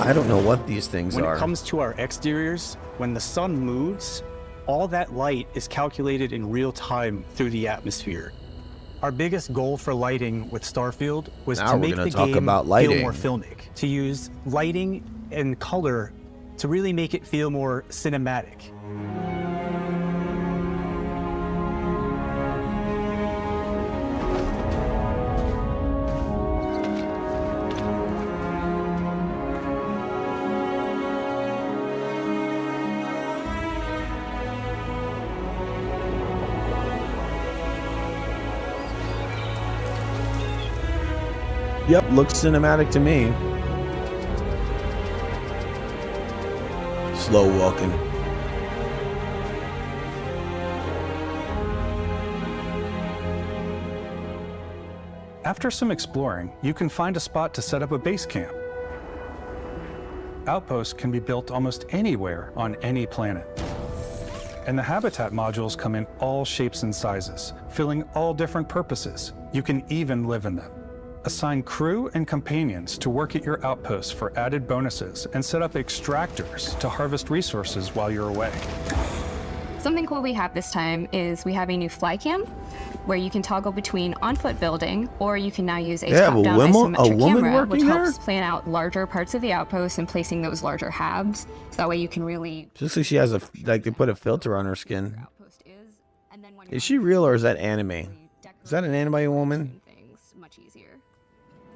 I don't know what these things When are. it comes to our exteriors, when the sun moves, all that light is calculated in real time through the atmosphere. Our biggest goal for lighting with Starfield was Now to we're make gonna the talk game about feel lighting. more filmic, to use lighting and color to really make it feel more cinematic. Yep, looks cinematic to me. Slow walking. After some exploring, you can find a spot to set up a base camp. Outposts can be built almost anywhere on any planet. And the habitat modules come in all shapes and sizes, filling all different purposes. You can even live in them. Assign crew and companions to work at your outposts for added bonuses and set up extractors to harvest resources while you're away. Something cool we have this time is we have a new fly cam where you can toggle between on-foot building, or you can now use a top-down isometric camera, which helps plan out larger parts of the outpost and placing those larger halves. So that way you can really... Just like she has they put a filter on her skin. Is she real or is that anime? Is that an anime woman?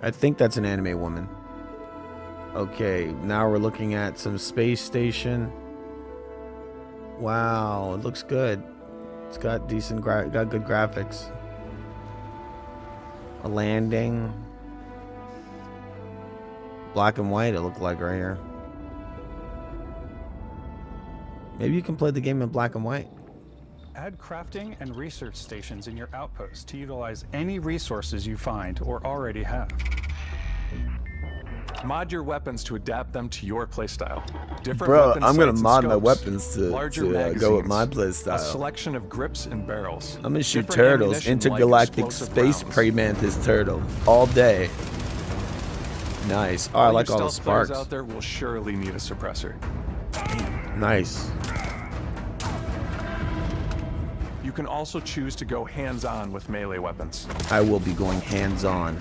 I think that's an anime woman. Okay, now we're looking at some space station. Wow, it looks good. It's got decent, got good graphics. A landing. Black and white, it looked like right here. Maybe you can play the game in black and white. Add crafting and research stations in your outpost to utilize any resources you find or already have. Mod your weapons to adapt them to your playstyle. Bro, I'm gonna mod my weapons to go with my playstyle. A selection of grips and barrels. I'm gonna shoot turtles, intergalactic space prey mantis turtle, all day. Nice. Oh, I like all the sparks. Out there will surely need a suppressor. Nice. You can also choose to go hands-on with melee weapons. I will be going hands-on.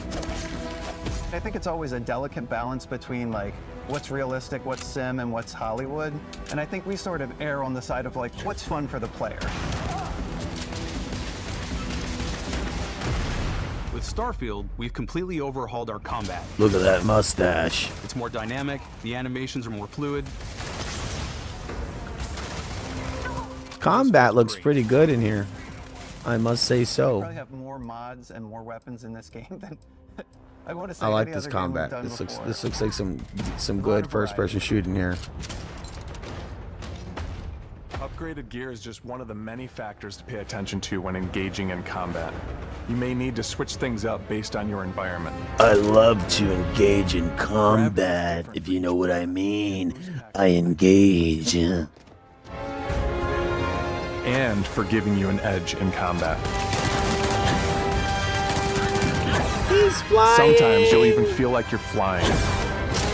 I think it's always a delicate balance between like what's realistic, what's sim, and what's Hollywood. And I think we sort of err on the side of like what's fun for the player. With Starfield, we've completely overhauled our combat. Look at that mustache. It's more dynamic, the animations are more fluid. Combat looks pretty good in here. I must say so. We probably have more mods and more weapons in this game than I want to say. I like this combat. This looks like some good first-person shooting here. Upgraded gear is just one of the many factors to pay attention to when engaging in combat. You may need to switch things up based on your environment. I love to engage in combat, if you know what I mean. I engage. And for giving you an edge in combat. He's flying! Sometimes you'll even feel like you're flying.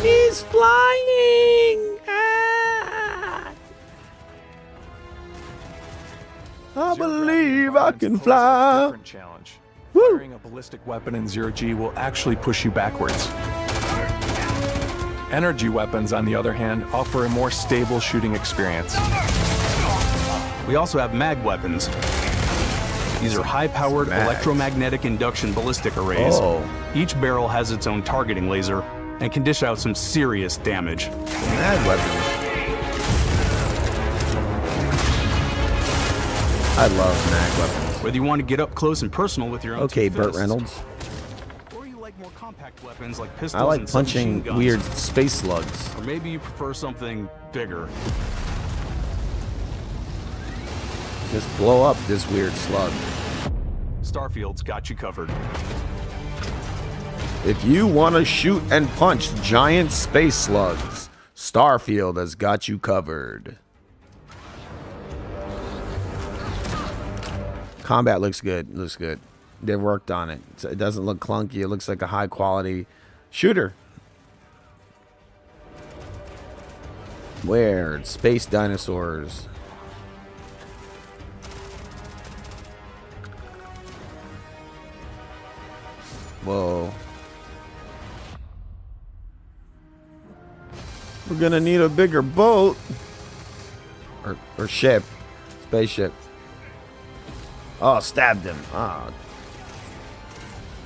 He's flying! Ah! I believe I can fly. Different challenge. Firing a ballistic weapon in Zero-G will actually push you backwards. Energy weapons, on the other hand, offer a more stable shooting experience. We also have mag weapons. These are high-powered electromagnetic induction ballistic arrays. Each barrel has its own targeting laser and can dish out some serious damage. Mag weapons. I love mag weapons. Whether you want to get up close and personal with your own Burt Reynolds. Or you like more compact weapons like pistols I like and punching submachine guns. weird space slugs. Or maybe you prefer something bigger. Just blow up this weird slug. Starfield's got you covered. If you want to shoot and punch giant space slugs, Starfield has got you covered. Combat looks good. Looks good. They worked on it. It doesn't look clunky. It looks like a high quality shooter. Weird. Space dinosaurs. Whoa. We're gonna need a bigger boat. Or ship. Spaceship. Oh, stabbed him. Oh.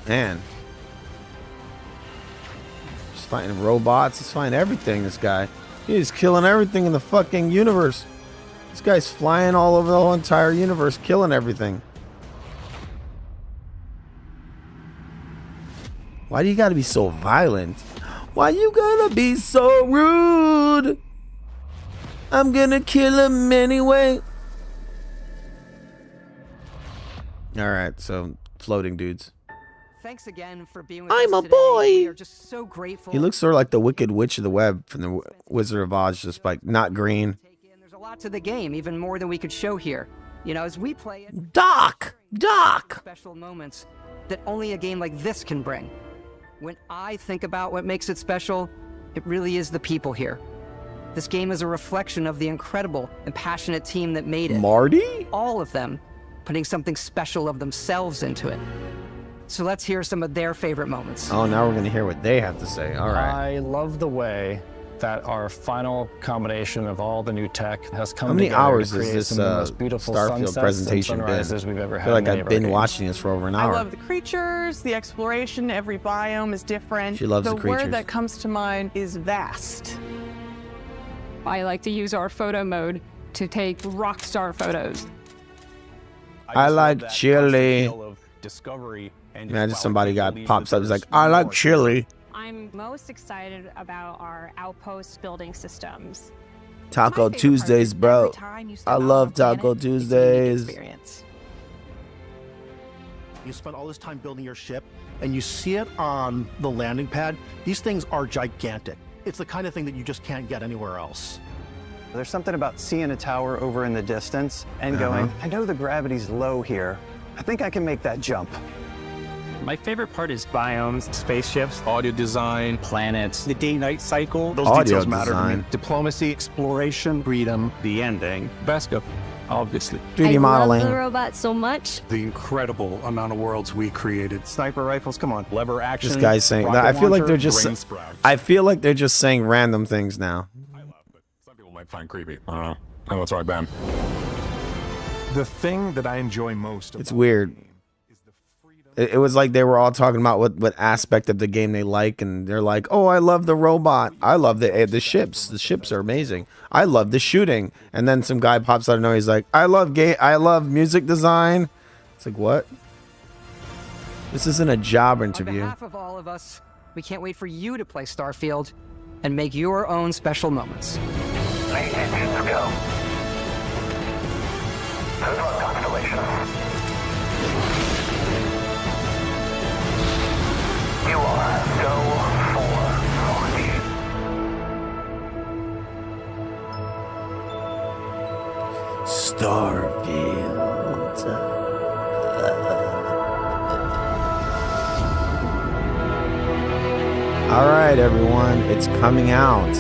Man. He's fighting robots. He's fighting everything, this guy. He's killing everything in the fucking universe. This guy's flying all over the whole entire universe, killing everything. Why do you gotta be so violent? Why you gotta be so rude? I'm gonna kill him anyway. Alright, so floating dudes. Thanks again for being with I'm us a today. boy. We are just so grateful. He looks sort of like the Wicked Witch of the Web from the Wizard of Oz, just like not green. There's a lot to the game, even more than we could show here. You know, as we play it, Doc! special moments that only a game like this can bring. When I think about what makes it special, it really is the people here. This game is a reflection of the incredible and passionate team that made it. Marty? All of them putting something special of themselves into it. So let's hear some of their favorite moments. Oh, now we're going to hear what they have to say. All right. I love the way that our final combination of all the new tech has come How many together hours to has create this some of the most beautiful Starfield sunsets and presentation been? sunrises we've ever I had feel like in any I've of our been games. watching this for over an hour. I love the creatures, the exploration, every biome is different. She loves the The creatures. word that comes to mind is vast. I like to use our photo mode to take rock star photos. I like chili. Discovery and Imagine somebody pops up. He's like, I like chili. I'm most excited about our outpost building systems. Taco Tuesdays, bro. I love Taco Tuesdays. You spent all this time building your ship, and you see it on the landing pad. These things are gigantic. It's the kind of thing that you just can't get anywhere else. There's something about seeing a tower over in the distance and going, I know the gravity's low here. I think I can make that jump. My favorite part is biomes, spaceships, audio design, planets, the day-night cycle. Those Audio details matter to design. me. Diplomacy, exploration, freedom, the ending. Vesca, obviously. 3D modeling. robot so much. The incredible amount of worlds we created. Sniper rifles, come on. Lever action. This guy's saying that. I feel like they're just. I feel like they're just saying random things now. Some people might find creepy. I don't know. Oh, that's right, Ben. The thing that I enjoy most about It's weird. It was like they were all talking about what aspect of the game they like, and they're like, "Oh, I love the robot. I love the ships. The ships are amazing. I love the shooting." And then some guy pops out of nowhere. He's like, "I love music design." It's like, what? This isn't a job interview. On behalf of all of us, we can't wait for you to play Starfield and make your own special moments. Main engines go. Good luck, Constellation. You are go for launch. Starfield. All right, everyone. It's coming out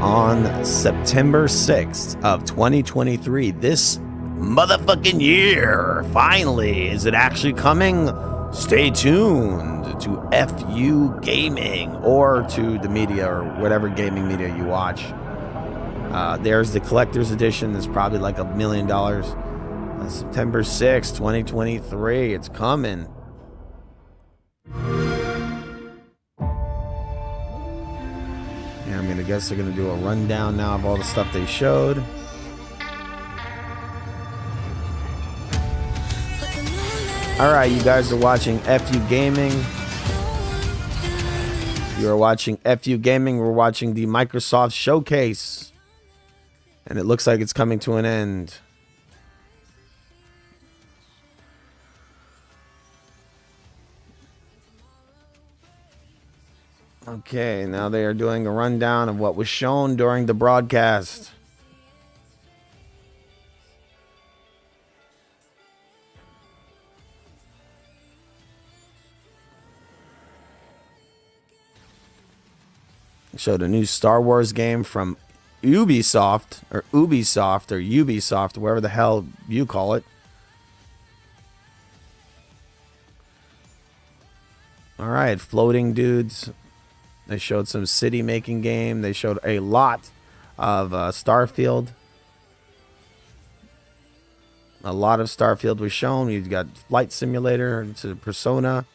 on September 6th of 2023. This motherfucking year. Finally, is it actually coming? Stay tuned to FU Gaming or to the media or whatever gaming media you watch. There's the collector's edition. It's probably like $1 million. September 6th, 2023. It's coming. Yeah, I mean, I guess they're going to do a rundown now of all the stuff they showed. All right, you guys are watching FU Gaming. You are watching FU Gaming. We're watching the Microsoft Showcase. And it looks like it's coming to an end. Okay, now they are doing a rundown of what was shown during the broadcast. Showed a new Star Wars game from Ubisoft, wherever the hell you call it. All right, floating dudes. They showed some city making game. They showed a lot of Starfield. A lot of Starfield was shown. You've got Flight Simulator, it's a Persona.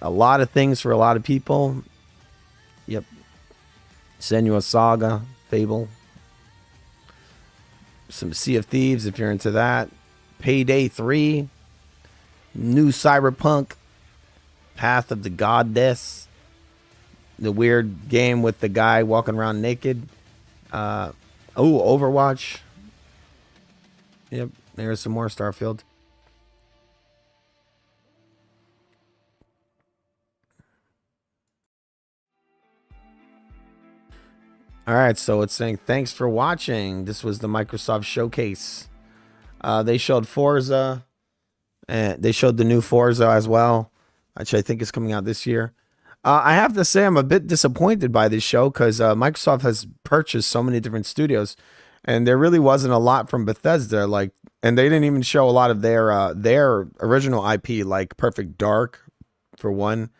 A lot of things for a lot of people. Yep. Senua Saga, Fable. Some Sea of Thieves if you're into that. Payday 3. New Cyberpunk. Path of the Goddess. The weird game with the guy walking around naked. Overwatch. Yep, there's some more Starfield. All right, so it's saying thanks for watching. This was the Microsoft Showcase. They showed Forza, and they showed the new Forza as well, which I think is coming out this year. I have to say I'm a bit disappointed by this show because Microsoft has purchased so many different studios, and there really wasn't a lot from Bethesda. Like, and they didn't even show a lot of their original IP, like Perfect Dark, for one.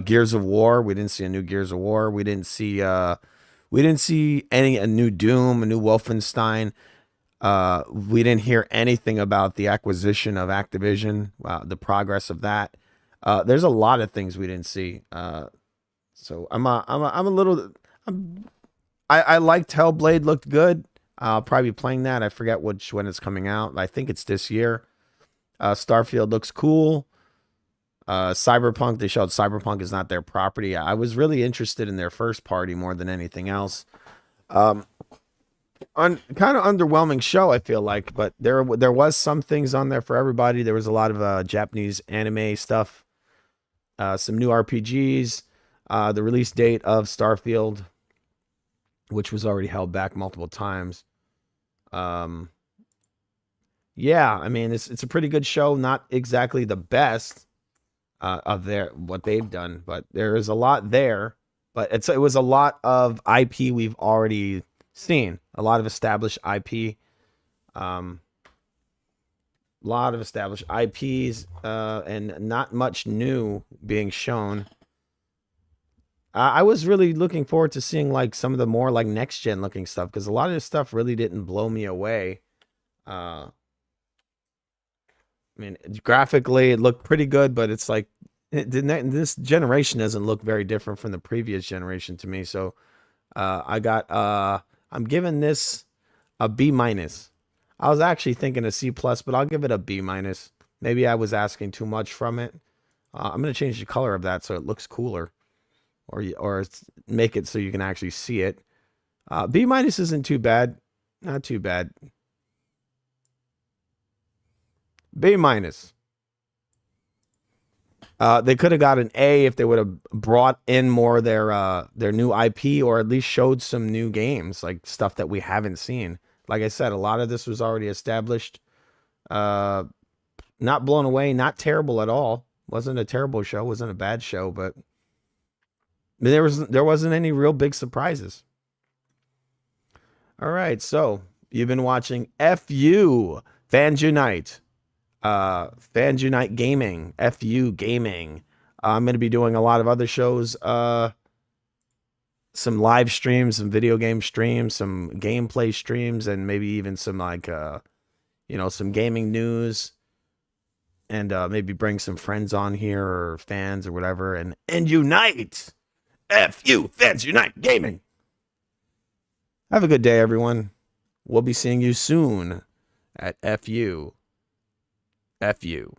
Gears of War. We didn't see a new Gears of War. We didn't see a new Doom, a new Wolfenstein. We didn't hear anything about the acquisition of Activision, the progress of that. There's a lot of things we didn't see. So I liked Hellblade, looked good. I'll probably be playing that. I forget when it's coming out. I think it's this year. Starfield looks cool. Cyberpunk, they showed Cyberpunk is not their property. I was really interested in their first party more than anything else. Kind of underwhelming show, I feel like, but there was some things on there for everybody. There was a lot of Japanese anime stuff, some new RPGs, the release date of Starfield, which was already held back multiple times. Yeah, I mean, it's a pretty good show. Not exactly the best of what they've done, but there is a lot there. But it was a lot of IP we've already seen, a lot of established IP, lot of established IPs, and not much new being shown. I was really looking forward to seeing like some of the more like next gen looking stuff, because a lot of this stuff really didn't blow me away. I mean, graphically it looked pretty good, but it's like this generation doesn't look very different from the previous generation to me. So I'm giving this a B-. I was actually thinking a C+, but I'll give it a B-. Maybe I was asking too much from it. I'm going to change the color of that so it looks cooler, or make it so you can actually see it. B- isn't too bad. Not too bad. B-. They could have got an A if they would have brought in more of their new IP, or at least showed some new games, like stuff that we haven't seen. Like I said, a lot of this was already established. Not blown away, not terrible at all. Wasn't a terrible show, wasn't a bad show, but there wasn't any real big surprises. All right, so you've been watching FU Fans Unite. Fans Unite Gaming, FU Gaming. I'm going to be doing a lot of other shows, some live streams, some video game streams, some gameplay streams, and maybe even some like, some gaming news, and maybe bring some friends on here or fans or whatever, and unite. FU Fans Unite Gaming. Have a good day, everyone. We'll be seeing you soon at FU. FU.